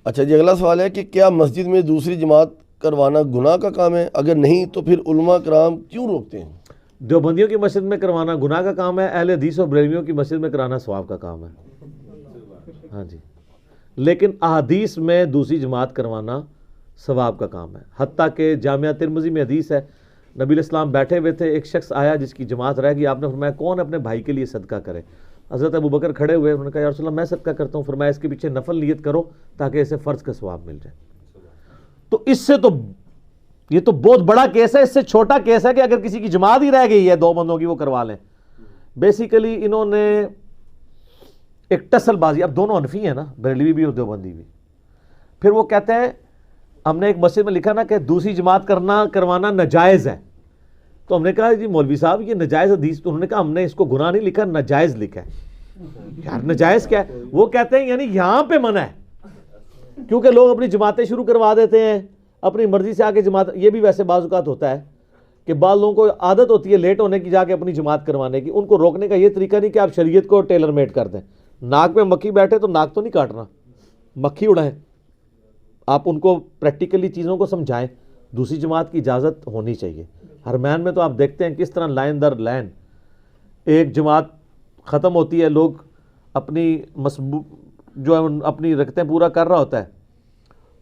اچھا جی, اگلا سوال ہے کہ کیا مسجد میں دوسری جماعت کروانا گناہ کا کام ہے؟ اگر نہیں تو پھر علماء کرام کیوں روکتے ہیں؟ دیوبندیوں کی مسجد میں کروانا گناہ کا کام ہے, اہل حدیث اور بریلویوں کی مسجد میں کرانا ثواب کا کام ہے. ہاں جی, لیکن احادیث میں دوسری جماعت کروانا ثواب کا کام ہے. حتیٰ کہ جامعہ ترمذی میں حدیث ہے, نبی علیہ السلام بیٹھے ہوئے تھے, ایک شخص آیا جس کی جماعت رہ گئی. آپ نے فرمایا کون اپنے بھائی کے لیے صدقہ کرے؟ حضرت ابوبکر کھڑے ہوئے, انہوں نے کہا یا رسول اللہ میں صدقہ کرتا ہوں. فرمایا اس کے پیچھے نفل نیت کرو تاکہ اسے فرض کا ثواب مل جائے. تو اس سے تو یہ تو بہت بڑا کیس ہے, اس سے چھوٹا کیس ہے کہ اگر کسی کی جماعت ہی رہ گئی ہے 2 بندوں کی, وہ کروا لیں. بیسیکلی انہوں نے ایک ٹسل بازی, اب دونوں حنفی ہیں نا, بریلوی بھی اور دیوبندی بھی. پھر وہ کہتے ہیں ہم نے ایک مسجد میں لکھا نا کہ دوسری جماعت کروانا ناجائز ہے. تو ہم نے کہا جی مولوی صاحب یہ ناجائز حدیث, تو انہوں نے کہا ہم نے اس کو گناہ نہیں لکھا, ناجائز لکھا ہے. یار ناجائز کیا ہے؟ وہ کہتے ہیں یعنی یہاں پہ منع ہے, کیونکہ لوگ اپنی جماعتیں شروع کروا دیتے ہیں اپنی مرضی سے آگے جماعت. یہ بھی ویسے بعض اوقات ہوتا ہے کہ بعض لوگوں کو عادت ہوتی ہے لیٹ ہونے کی جا کے اپنی جماعت کروانے کی. ان کو روکنے کا یہ طریقہ نہیں کہ آپ شریعت کو ٹیلر میڈ کر دیں. ناک میں مکھی بیٹھے تو ناک تو نہیں کاٹنا, مکھی اڑائیں. آپ ان کو پریکٹیکلی چیزوں کو سمجھائیں. دوسری جماعت کی اجازت ہونی چاہیے. حرمین میں تو آپ دیکھتے ہیں کس طرح لائن در لائن ایک جماعت ختم ہوتی ہے, لوگ اپنی جو ہے اپنی رکھتے ہیں پورا کر رہا ہوتا ہے,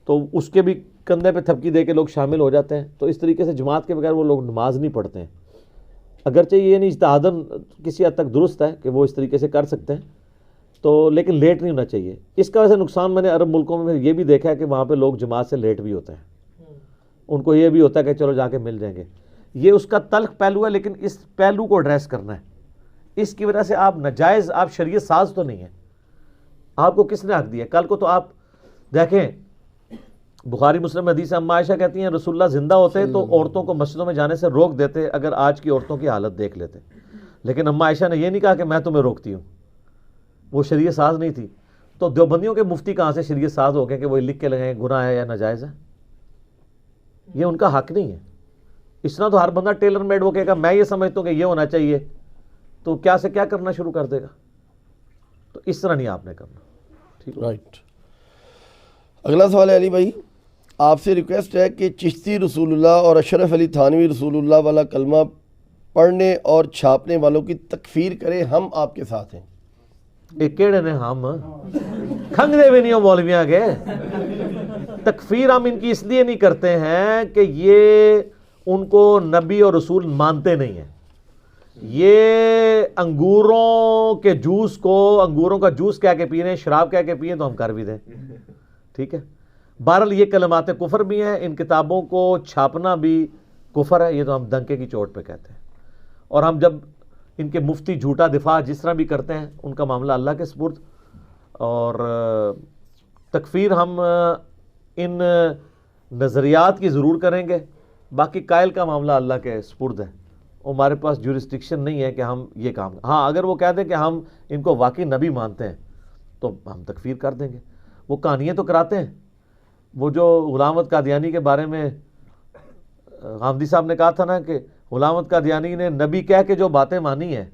تو اس کے بھی کندھے پہ تھپکی دے کے لوگ شامل ہو جاتے ہیں. تو اس طریقے سے جماعت کے بغیر وہ لوگ نماز نہیں پڑھتے ہیں. اگرچہ یہ نہیں اجتہاداً کسی حد تک درست ہے کہ وہ اس طریقے سے کر سکتے ہیں, تو لیکن لیٹ نہیں ہونا چاہیے. اس کا ویسے نقصان میں نے عرب ملکوں میں یہ بھی دیکھا ہے کہ وہاں پہ لوگ جماعت سے لیٹ بھی ہوتے ہیں. ان کو یہ بھی ہوتا ہے کہ چلو جا کے مل جائیں گے. یہ اس کا تلخ پہلو ہے, لیکن اس پہلو کو ایڈریس کرنا ہے. اس کی وجہ سے آپ ناجائز, آپ شریعت ساز تو نہیں ہیں. آپ کو کس نے حق دیا؟ کل کو تو آپ دیکھیں بخاری مسلم حدیث ہے, اما عائشہ کہتی ہیں رسول اللہ زندہ ہوتے تو عورتوں کو مسجدوں میں جانے سے روک دیتے اگر آج کی عورتوں کی حالت دیکھ لیتے. لیکن اما عائشہ نے یہ نہیں کہا کہ میں تمہیں روکتی ہوں, وہ شریعت ساز نہیں تھی. تو دیوبندیوں کے مفتی کہاں سے شریعت ساز ہو گئے کہ وہ لکھ کے لگیں گناہ ہے یا ناجائز ہے؟ یہ ان کا حق نہیں ہے. اس طرح تو ہر بندہ ٹیلر میڈ وہ کہے گا میں یہ سمجھتا ہوں کہ یہ ہونا چاہیے, تو کیا سے کیا کرنا شروع کر دے گا. تو اس طرح نہیں آپ نے کرنا. ٹھیک رائٹ. اگلا سوال ہے علی بھائی, آپ سے ریکویسٹ ہے کہ چشتی رسول اللہ اور اشرف علی تھانوی رسول اللہ والا کلمہ پڑھنے اور چھاپنے والوں کی تکفیر کریں, ہم آپ کے ساتھ ہیں. ایک کیڑے نے ہم کھنگ دے بھی نہیں ہو مولویاں کے. تکفیر ہم ان کی اس لیے نہیں کرتے ہیں کہ یہ ان کو نبی اور رسول مانتے نہیں ہیں. یہ انگوروں کے جوس کو انگوروں کا جوس کہہ کے پی رہے ہیں, شراب کہہ کے پیئیں تو ہم کر بھی دیں. ٹھیک ہے. بہرحال یہ کلمات کفر بھی ہیں, ان کتابوں کو چھاپنا بھی کفر ہے. یہ تو ہم ڈنکے کی چوٹ پہ کہتے ہیں. اور ہم جب ان کے مفتی جھوٹا دفاع جس طرح بھی کرتے ہیں, ان کا معاملہ اللہ کے سپرد. اور تکفیر ہم ان نظریات کی ضرور کریں گے, باقی قائل کا معاملہ اللہ کے سپرد ہے. ہمارے پاس جورسڈکشن نہیں ہے کہ ہم یہ کام. ہاں اگر وہ کہہ دیں کہ ہم ان کو واقعی نبی مانتے ہیں تو ہم تکفیر کر دیں گے. وہ کہانیاں تو کراتے ہیں. وہ جو غلام احمد قادیانی کے بارے میں غامدی صاحب نے کہا تھا نا کہ غلام احمد قادیانی نے نبی کہہ کے جو باتیں مانی ہیں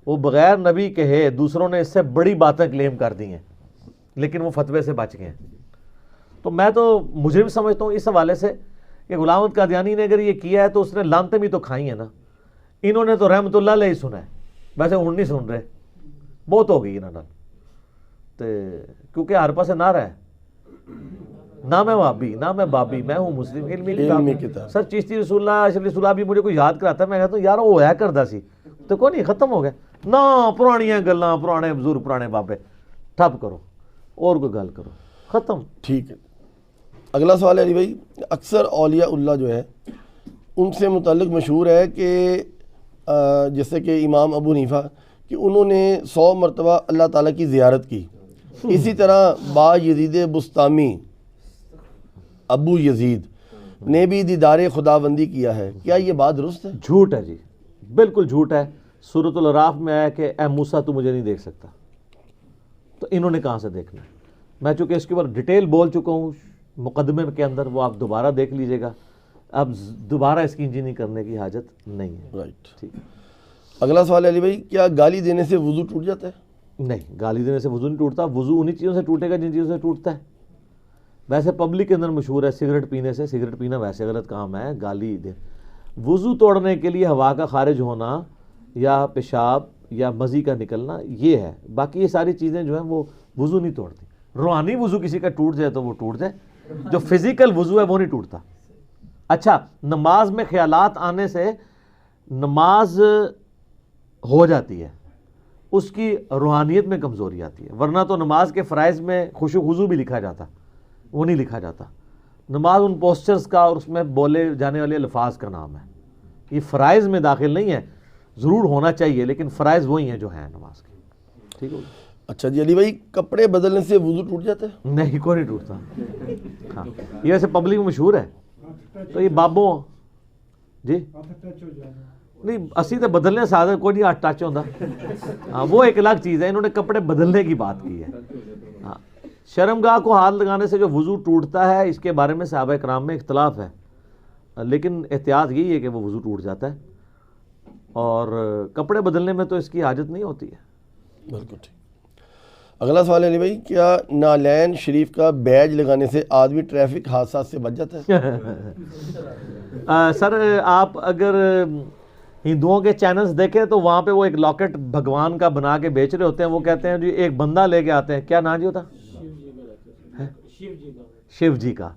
وہ بغیر نبی کہے دوسروں نے اس سے بڑی باتیں کلیم کر دی ہیں, لیکن وہ فتوے سے بچ گئے ہیں. تو میں تو مجرم سمجھتا ہوں اس حوالے سے کہ غلام احمد قادیانی نے اگر یہ کیا ہے تو اس نے لانتیں بھی تو کھائی ہیں نا. انہوں نے تو رحمت اللہ علیہ سنا ہے, ویسے ہن نہیں سن رہے, بہت ہو گئی انہوں نے. کیونکہ ہر پاسے نہ رہا ہے, نہ میں وہابی نہ میں بابی, میں ہوں مسلم علمی کتاب. سر چشتی رسول اللہ اشرف رسول اللہ بھی مجھے کوئی یاد کراتا ہے, میں کہتا ہوں یار وہ ہے کردا سی تو کوئی نہیں, ختم ہو گیا نا. پرانیاں گلاں, پرانے بزرگ, پرانے بابے, ٹھپ کرو اور کوئی گل کرو, ختم. ٹھیک ہے. اگلا سوال ہے علی بھائی, اکثر اولیاء اللہ جو ہے ان سے متعلق مشہور ہے کہ جیسے کہ امام ابو حنیفہ کہ انہوں نے 100 مرتبہ اللہ تعالیٰ کی زیارت کی، اسی طرح با یزید بستامی ابو یزید نے بھی دیدار خداوندی کیا ہے، کیا یہ بات درست ہے؟ جھوٹ ہے جی، بالکل جھوٹ ہے۔ سورۃ الاعراف میں آیا کہ اے موسیٰ تو مجھے نہیں دیکھ سکتا، تو انہوں نے کہاں سے دیکھنا ہے؟ میں چونکہ اس کے اوپر ڈیٹیل بول چکا ہوں مقدمے کے اندر، وہ آپ دوبارہ دیکھ لیجئے گا، اب دوبارہ اس کی انجینئرنگ کرنے کی حاجت نہیں ہے۔ رائٹ، ٹھیک۔ اگلا سوال ہے علی بھائی، کیا گالی دینے سے وضو ٹوٹ جاتا ہے؟ نہیں، گالی دینے سے وضو نہیں ٹوٹتا، وضو انہی چیزوں سے ٹوٹے گا جن چیزوں سے ٹوٹتا ہے۔ ویسے پبلک کے اندر مشہور ہے سگریٹ پینے سے، سگریٹ پینا ویسے غلط کام ہے، گالی دے۔ وضو توڑنے کے لیے ہوا کا خارج ہونا یا پیشاب یا مزی کا نکلنا یہ ہے، باقی یہ ساری چیزیں جو ہیں وہ وضو نہیں توڑتی۔ روحانی وضو کسی کا ٹوٹ جائے تو وہ ٹوٹ جائے، جو فزیکل وضو ہے وہ نہیں ٹوٹتا۔ اچھا، نماز میں خیالات آنے سے نماز ہو جاتی ہے، اس کی روحانیت میں کمزوری آتی ہے، ورنہ تو نماز کے فرائض میں خشوع و خضوع بھی لکھا جاتا، وہ نہیں لکھا جاتا۔ نماز ان پوسچرز کا اور اس میں بولے جانے والے الفاظ کا نام ہے، یہ فرائض میں داخل نہیں ہے، ضرور ہونا چاہیے لیکن فرائض وہی ہیں جو ہیں نماز کے۔ ٹھیک ہو گیا؟ اچھا جی علی بھائی، کپڑے بدلنے سے وضو ٹوٹ جاتا ہے؟ نہیں، کوئی نہیں ٹوٹتا۔ ہاں، یہ ویسے پبلک میں مشہور ہے، تو یہ بابوں جی نہیں، اسی تو بدلنے سے آدھا کوئی نہیں ہاتھ ٹچ ہوتا، ہاں وہ ایک الگ چیز ہے، انہوں نے کپڑے بدلنے کی بات کی ہے۔ ہاں، شرمگاہ کو ہاتھ لگانے سے جو وضو ٹوٹتا ہے اس کے بارے میں صحابہ کرام میں اختلاف ہے، لیکن احتیاط یہی ہے کہ وہ وضو ٹوٹ جاتا ہے، اور کپڑے بدلنے میں تو اس کی حاجت نہیں ہوتی ہے۔ بالکل ٹھیک۔ اگلا سوال ہے علی بھائی، کیا نالین شریف کا بیج لگانے سے آدمی ٹریفک حادثات سے بچ جاتا ہے؟ سر، آپ اگر ہندوؤں کے چینلز دیکھیں تو وہاں پہ وہ ایک لاکٹ بھگوان کا بنا کے بیچ رہے ہوتے ہیں، وہ کہتے ہیں جی ایک بندہ لے کے آتے ہیں، کیا نام جی ہوتا؟ شیو جی کا،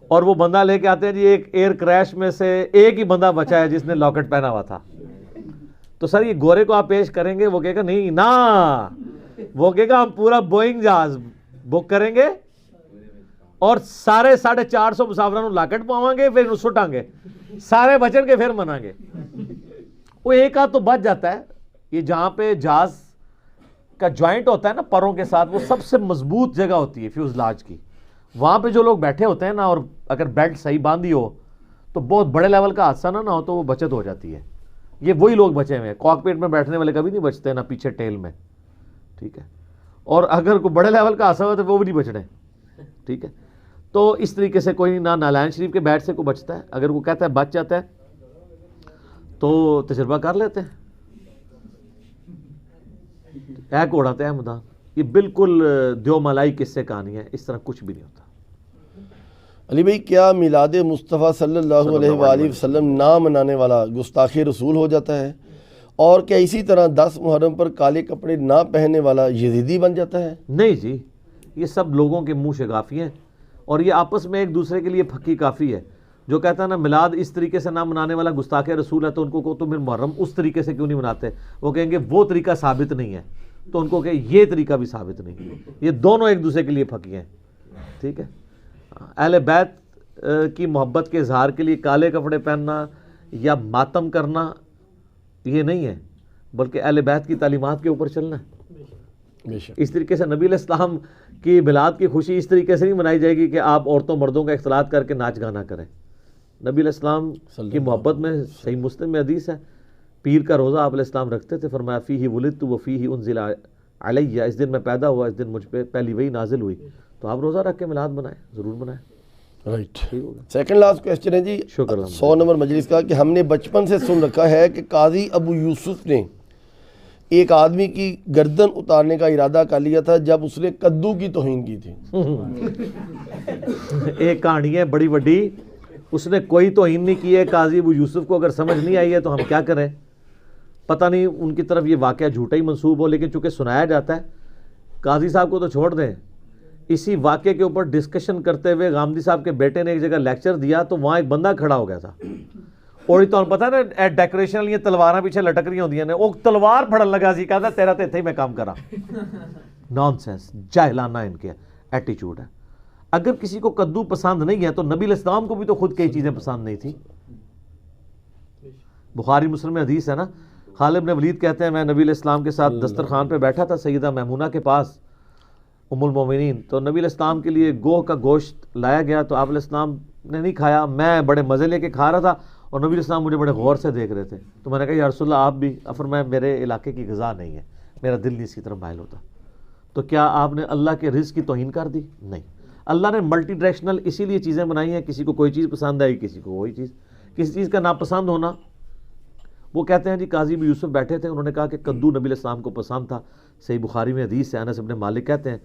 اور وہ بندہ لے کے آتے ہیں جی ایک ایئر کریش میں سے ایک ہی بندہ بچا ہے جس نے لاکٹ پہنا ہوا تھا، تو سر یہ گورے کو آپ پیش کریں گے، وہ کہے گا نہیں نا، وہ کہے گا ہم پورا بوئنگ جہاز بک کریں گے اور سارے 450 مسافروں لاکٹ پاواں گے، پھر سٹاں گے، سارے بچن کے پھر مناں گے۔ وہ ایک آدھ تو بچ جاتا ہے، یہ جہاں پہ جہاز کا جوائنٹ ہوتا ہے نا پروں کے ساتھ، وہ سب سے مضبوط جگہ ہوتی ہے فیوزلاج کی، وہاں پہ جو لوگ بیٹھے ہوتے ہیں نا، اور اگر بیلٹ صحیح باندھی ہو تو بہت بڑے لیول کا حادثہ نہ ہو تو وہ بچت ہو جاتی ہے۔ یہ وہی لوگ بچے ہوئے ہیں، کاکپٹ میں بیٹھنے والے کبھی نہیں بچتے، نہ پیچھے ٹیل میں، ٹھیک ہے، اور اگر کوئی بڑے لیول کا حادثہ ہو تو وہ بھی نہیں بچنے، ٹھیک ہے۔ تو اس طریقے سے کوئی نہ نالین شریف کے بیٹ سے کوئی بچتا ہے، اگر وہ کہتا ہے بچ جاتا ہے تو تجربہ کر لیتے ہیں، ایک اڑاتے ہیں مدام۔ یہ بالکل دیو ملائی قصے کہانی ہے، اس طرح کچھ بھی نہیں ہوتا۔ علی بھائی، کیا میلاد مصطفیٰ صلی اللہ علیہ وآلہ وسلم نہ منانے والا گستاخ رسول ہو جاتا ہے؟ اور کیا اسی طرح 10 محرم پر کالے کپڑے نہ پہننے والا یزیدی بن جاتا ہے؟ نہیں جی، یہ سب لوگوں کے منہ شگافی ہیں، اور یہ آپس میں ایک دوسرے کے لیے پھکی کافی ہے۔ جو کہتا ہے نا میلاد اس طریقے سے نہ منانے والا گستاخ رسول ہے، تو ان کو کہو تو پھر محرم اس طریقے سے کیوں نہیں مناتے؟ وہ کہیں گے وہ طریقہ ثابت نہیں ہے، تو ان کو کہ یہ طریقہ بھی ثابت نہیں ہے، یہ دونوں ایک دوسرے کے لیے پھکی ہیں، ٹھیک ہے۔ اہل بیت کی محبت کے اظہار کے لیے کالے کپڑے پہننا یا ماتم کرنا یہ نہیں ہے، بلکہ اہل بیت کی تعلیمات کے اوپر چلنا ہے۔ بے شک۔ اس طریقے سے نبی علیہ السلام کی میلاد کی خوشی اس طریقے سے نہیں منائی جائے گی کہ آپ عورتوں مردوں کا اختلاط کر کے ناچ گانا کریں۔ نبی علیہ السلام کی محبت میں صحیح مسلم میں حدیث ہے، پیر کا روزہ آپ علیہ السلام رکھتے تھے، فرمایا فیہ ولدت و فیہ انزل علیہ، اس دن میں پیدا ہوا، اس دن مجھ پہ پہلی وحی نازل ہوئی، تو آپ روزہ رکھ کے میلاد منائیں، ضرور منائیں۔ رائٹ۔ ٹھیک ہوگا۔ سیکنڈ لاسٹ کویسچن ہے جی، شکر 100 نمبر مجلس کا، کہ ہم نے بچپن سے سن رکھا ہے کہ قاضی ابو یوسف نے ایک آدمی کی گردن اتارنے کا ارادہ کر لیا تھا جب اس نے کدو کی توہین کی تھی۔ ایک کہانی ہے بڑی بڑی، اس نے کوئی توہین نہیں کی ہے قاضی ابو یوسف کو، اگر سمجھ نہیں آئی ہے تو ہم کیا کریں؟ پتہ نہیں ان کی طرف یہ واقعہ جھوٹا ہی منسوب ہو، لیکن چونکہ سنایا جاتا ہے، قاضی صاحب کو تو چھوڑ دیں، اسی واقعے کے اوپر ڈسکشن کرتے ہوئے غامدی صاحب کے بیٹے نے ایک جگہ لیکچر دیا تو وہاں ایک بندہ کھڑا ہو گیا تھا، اور تو پتہ ہے نا ڈیکوریشن لیے تلواراں پیچھے لٹک رہی ہوندی ہیں، وہ تلوار پھڑن لگا سی، کہتا تیرا تو اتنے ہی میں کام کرا۔ نان سینس، جاہلانہ ان کے ایٹیچیوڈ ہے۔ اگر کسی کو کدو پسند نہیں ہے تو نبی علیہ السلام کو بھی تو خود کئی چیزیں پسند نہیں تھی، بخاری مسلم میں حدیث ہے نا، خالد بن ولید کہتے ہیں میں نبی علیہ السلام کے ساتھ دسترخوان پہ بیٹھا تھا سیدہ میمونہ کے پاس ام المومنین، تو نبی علیہ السلام کے لیے گوہ کا گوشت لایا گیا تو آپ علیہ السلام نے نہیں کھایا، میں بڑے مزے لے کے کھا رہا تھا اور نبی علیہ السلام مجھے بڑے غور سے دیکھ رہے تھے، تو میں نے کہا یا رسول اللہ آپ بھی؟ فرمایا میرے علاقے کی غذا نہیں ہے، میرا دل نہیں اس کی طرف مائل ہوتا۔ تو کیا آپ نے اللہ کے رزق کی توہین کر دی؟ نہیں، اللہ نے ملٹی ڈائریکشنل اسی لیے چیزیں بنائی ہیں، کسی کو کوئی چیز پسند آئی، کسی کو وہی چیز، کسی چیز کا ناپسند ہونا۔ وہ کہتے ہیں جی قاضی ابو یوسف بیٹھے تھے، انہوں نے کہا کہ کدو نبی علیہ السلام کو پسند تھا، صحیح بخاری میں حدیث ہے، انس بن مالک کہتے ہیں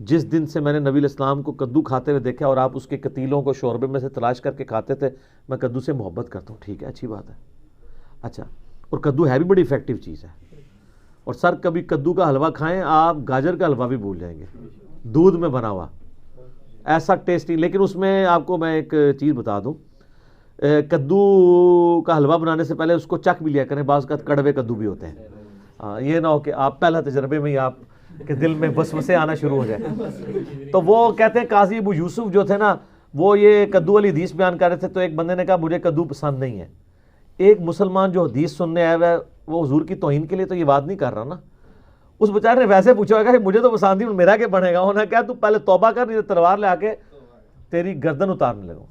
جس دن سے میں نے نبی علیہ السلام کو کدو کھاتے ہوئے دیکھا اور آپ اس کے قتیلوں کو شوربے میں سے تلاش کر کے کھاتے تھے، میں کدو سے محبت کرتا ہوں۔ ٹھیک ہے، اچھی بات ہے۔ اچھا، اور کدو ہے بھی بڑی افیکٹو چیز ہے، اور سر کبھی کدو کا حلوہ کھائیں آپ گاجر کا حلوہ بھی بھول جائیں گے، دودھ میں بنا ہوا، ایسا ٹیسٹی۔ لیکن اس میں آپ کو میں ایک چیز بتا دوں، کدو کا حلوہ بنانے سے پہلے اس کو چکھ بھی لیا کریں، بعض کا کڑوے کدو بھی ہوتے ہیں، یہ نہ ہو کہ آپ پہلا تجربے میں ہی آپ کے دل میں وسوسے آنا شروع ہو جائے۔ تو وہ کہتے ہیں قاضی ابو یوسف جو تھے نا، وہ یہ کدو والی حدیث بیان کر رہے تھے، تو ایک بندے نے کہا مجھے کدو پسند نہیں ہے۔ ایک مسلمان جو حدیث سننے آیا ہوا ہے وہ حضور کی توہین کے لیے تو یہ بات نہیں کر رہا نا، اس بیچارے نے ویسے پوچھا ہوگا کہ مجھے تو پسند ہی، میرا کیا بنے گا؟ انہوں نے کہا تو پہلے توبہ کر، نہیں تو تلوار لے آ کے تیری گردن اتارنے لگوں۔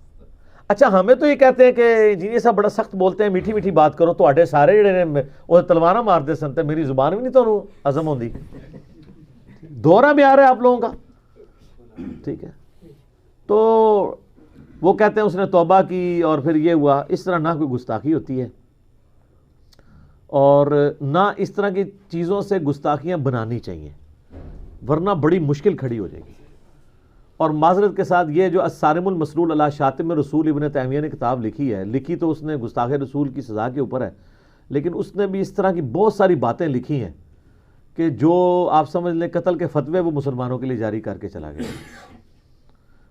اچھا، ہمیں تو یہ کہتے ہیں کہ انجینئر صاحب بڑا سخت بولتے ہیں، میٹھی میٹھی بات کرو، تو آڈے سارے جڑے نے وہ تلوار مارتے سنتے، میری زبان بھی نہیں تو ہضم ہوندی، دورہ بھی آ رہا ہے آپ لوگوں کا، ٹھیک ہے۔ تو وہ کہتے ہیں اس نے توبہ کی اور پھر یہ ہوا۔ اس طرح نہ کوئی گستاخی ہوتی ہے اور نہ اس طرح کی چیزوں سے گستاخیاں بنانی چاہیے، ورنہ بڑی مشکل کھڑی ہو جائے گی۔ اور معذرت کے ساتھ یہ جو الصارم المسلول علی شاتم رسول ابن تیمیہ نے کتاب لکھی ہے، لکھی تو اس نے گستاخ رسول کی سزا کے اوپر ہے، لیکن اس نے بھی اس طرح کی بہت ساری باتیں لکھی ہیں کہ جو آپ سمجھ لیں قتل کے فتوے وہ مسلمانوں کے لیے جاری کر کے چلا گیا۔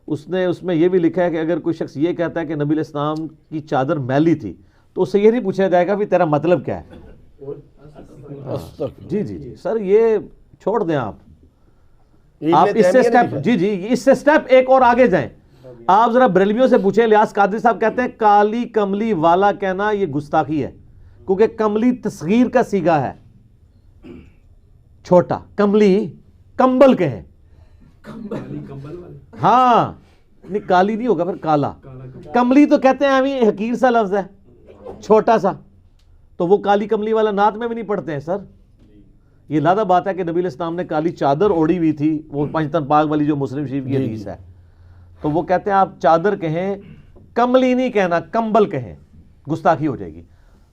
اس نے اس میں یہ بھی لکھا ہے کہ اگر کوئی شخص یہ کہتا ہے کہ نبی علیہ السلام کی چادر میلی تھی تو اس سے یہ نہیں پوچھا جائے گا بھی تیرا مطلب کیا ہے۔ جی جی جی سر، یہ چھوڑ دیں آپ اس سے سٹیپ، جی جی اس سے سٹیپ ایک اور آگے جائیں۔ آپ ذرا بریلویوں سے پوچھیں، الیاس قادری صاحب کہتے ہیں کالی کملی والا کہنا یہ گستاخی ہے، کیونکہ کملی تصغیر کا صیغہ ہے، چھوٹا، کملی کمبل کہیں، ہاں نہیں کالی نہیں ہوگا، پھر کالا، کملی تو کہتے ہیں حقیر سا لفظ ہے، چھوٹا سا، تو وہ کالی کملی والا نعت میں بھی نہیں پڑھتے ہیں سر۔ یہ لادہ بات ہے کہ نبی علیہ السلام نے کالی چادر اوڑی ہوئی تھی، وہ پنجتن پاک والی جو مسلم شریف کی حدیث ہے، تو وہ کہتے ہیں آپ چادر کہیں، کملی نہیں کہنا، کمبل کہیں، گستاخی ہو جائے گی۔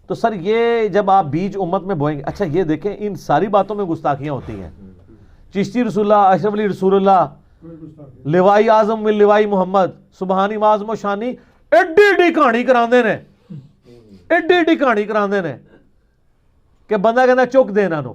تو سر یہ جب آپ بیج امت میں بوئیں گے، اچھا یہ دیکھیں ان ساری باتوں میں گستاخیاں ہوتی ہیں۔ چشتی رسول اللہ، اشرف علی رسول اللہ، لوائی اعظم من لوائی محمد، سبحانی معظم و شانی، ایڈی ایڈی کہانی کراندے نے، ایڈی ایڈی کہانی کراندے نے کہ بندہ کہنا چک دے انہاں نو،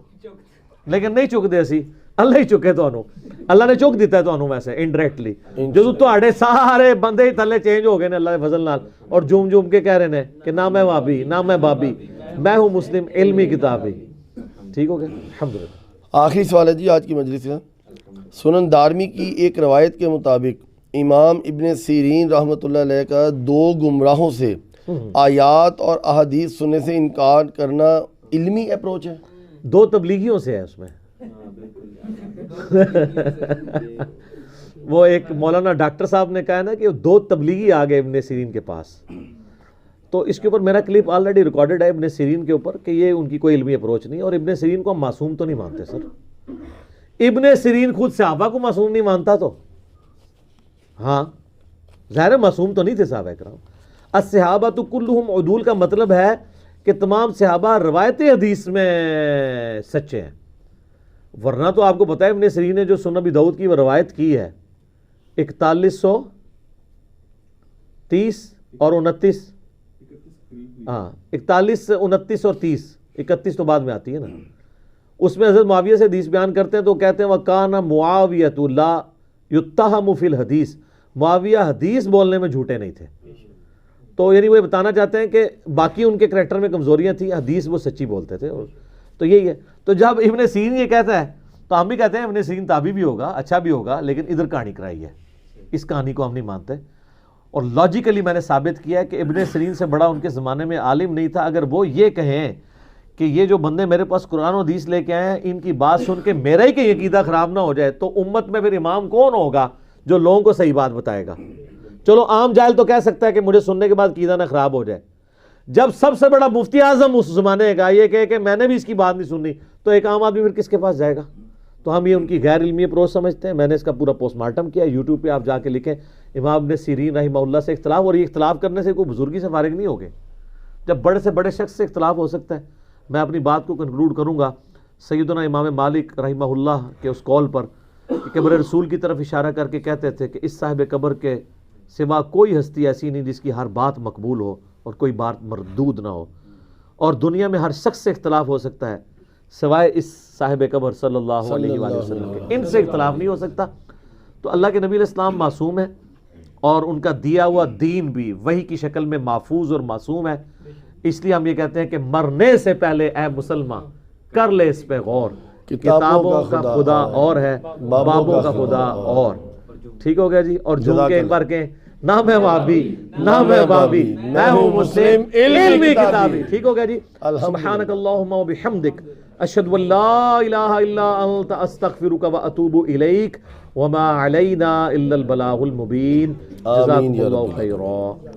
لیکن نہیں چک دے اسی، اللہ ہی چکے تو اللہ نے چک دیتا ہے تو ویسے انڈائریکٹلی، جو تواڈے سارے بندے ہی تھلے چینج ہو گئے نے اللہ دے فضل نال، اور جوم جوم کے کہہ رہے ہیں کہ نہ میں وابی نہ میں بابی، میں ہوں مسلم علمی کتابی۔ ٹھیک ہو گیا، الحمدللہ۔ آخری سوال ہے جی آج کی مجلس کا۔ سنن دارمی کی ایک روایت کے مطابق امام ابن سیرین رحمۃ اللہ علیہ کا دو گمراہوں سے آیات اور احادیث سننے سے انکار کرنا علمی اپروچ ہے؟ دو تبلیغیوں سے ہے اس میں، وہ ایک مولانا ڈاکٹر صاحب نے کہا نا کہ دو تبلیغی آ گئے ابن سیرین کے پاس، تو اس کے اوپر میرا کلپ آلریڈی ریکارڈڈ ہے ابن سیرین کے اوپر کہ یہ ان کی کوئی علمی اپروچ نہیں، اور ابن سیرین کو ہم معصوم تو نہیں مانتے سر، ابن سیرین خود صحابہ کو معصوم نہیں مانتا، تو ہاں ظاہر معصوم تو نہیں تھے صحابہ کرام۔ الصحابہ کلہم عدول کا مطلب ہے کہ تمام صحابہ روایت حدیث میں سچے ہیں، ورنہ تو آپ کو پتہ ہے ابن سیرین نے جو سنن ابی داؤد کی وہ روایت کی ہے 4130 اور 29، ہاں 41 29 اور 30، 31 تو بعد میں آتی ہے نا، اس میں حضرت معاویہ سے حدیث بیان کرتے ہیں تو کہتے ہیں وَكَانَ مُعَاوِيَةُ لَا يُتَّهَمُ فِي الْحَدِيثِ، معاویہ حدیث بولنے میں جھوٹے نہیں تھے، تو یعنی وہ بتانا چاہتے ہیں کہ باقی ان کے کریکٹر میں کمزوریاں تھیں، حدیث وہ سچی بولتے تھے، تو یہی ہے۔ تو جب ابن سیرین یہ کہتا ہے تو ہم بھی کہتے ہیں ابن سیرین تابعی بھی ہوگا، اچھا بھی ہوگا، لیکن ادھر کہانی کرائی ہے، اس کہانی کو ہم نہیں مانتے۔ اور لاجیکلی میں نے ثابت کیا ہے کہ ابن سیرین سے بڑا ان کے زمانے میں عالم نہیں تھا. اگر وہ یہ کہیں کہ یہ جو بندے میرے پاس قرآن و حدیث لے کے آئے ہیں ان کی بات سن کے میرا ہی کہیں عقیدہ خراب نہ ہو جائے, تو امت میں پھر امام کون ہوگا جو لوگوں کو صحیح بات بتائے گا؟ چلو عام جاہل تو کہہ سکتا ہے کہ مجھے سننے کے بعد عقیدہ نہ خراب ہو جائے. جب سب سے بڑا مفتی اعظم اس زمانے کا یہ کہے کہ میں نے بھی اس کی بات نہیں سنی, تو ایک عام آدمی پھر کس کے پاس جائے گا؟ تو ہم یہ ان کی غیر علمی اپروچ سمجھتے ہیں. میں نے اس کا پورا پوسٹ مارٹم کیا, یوٹیوب پہ آپ جا کے لکھیں امام ابن سیرین رحمہ اللہ سے اختلاف, اور یہ اختلاف کرنے سے کوئی بزرگی سے فارغ نہیں ہوگے. جب بڑے سے بڑے شخص سے اختلاف ہو سکتا ہے. میں اپنی بات کو کنکلوڈ کروں گا سیدنا امام مالک رحمہ اللہ کے اس قول پر کہ قبر رسول کی طرف اشارہ کر کے کہتے تھے کہ اس صاحب قبر کے سوا کوئی ہستی ایسی نہیں جس کی ہر بات مقبول ہو اور کوئی بات مردود نہ ہو, اور دنیا میں ہر شخص سے اختلاف ہو سکتا ہے سوائے اس صاحب قبر صلی اللہ علیہ وآلہ وسلم کے, ان سے اختلاف نہیں ہو سکتا. تو اللہ کے نبی علیہ السلام معصوم ہے, اور ان کا دیا ہوا دین بھی وحی کی شکل میں محفوظ اور معصوم ہے. اس لیے ہم یہ کہتے ہیں کہ مرنے سے پہلے اے مسلمان کر لے اس پہ غور, کتابوں کا خدا اور ہے, بابوں کا خدا اور. ٹھیک ہو گیا جی. اور جھوم کے ایک بار کہیں نہ میں وہابی نہ میں بابی, میں ہوں مسلم علمی کتابی. ٹھیک ہو گیا جی. سبحانک اللہم و بحمدک اشہد ان لا الہ الا انت استغفرک و اتوب الیک وما علینا الا البلاغ المبین. جزاکم اللہ خیرا.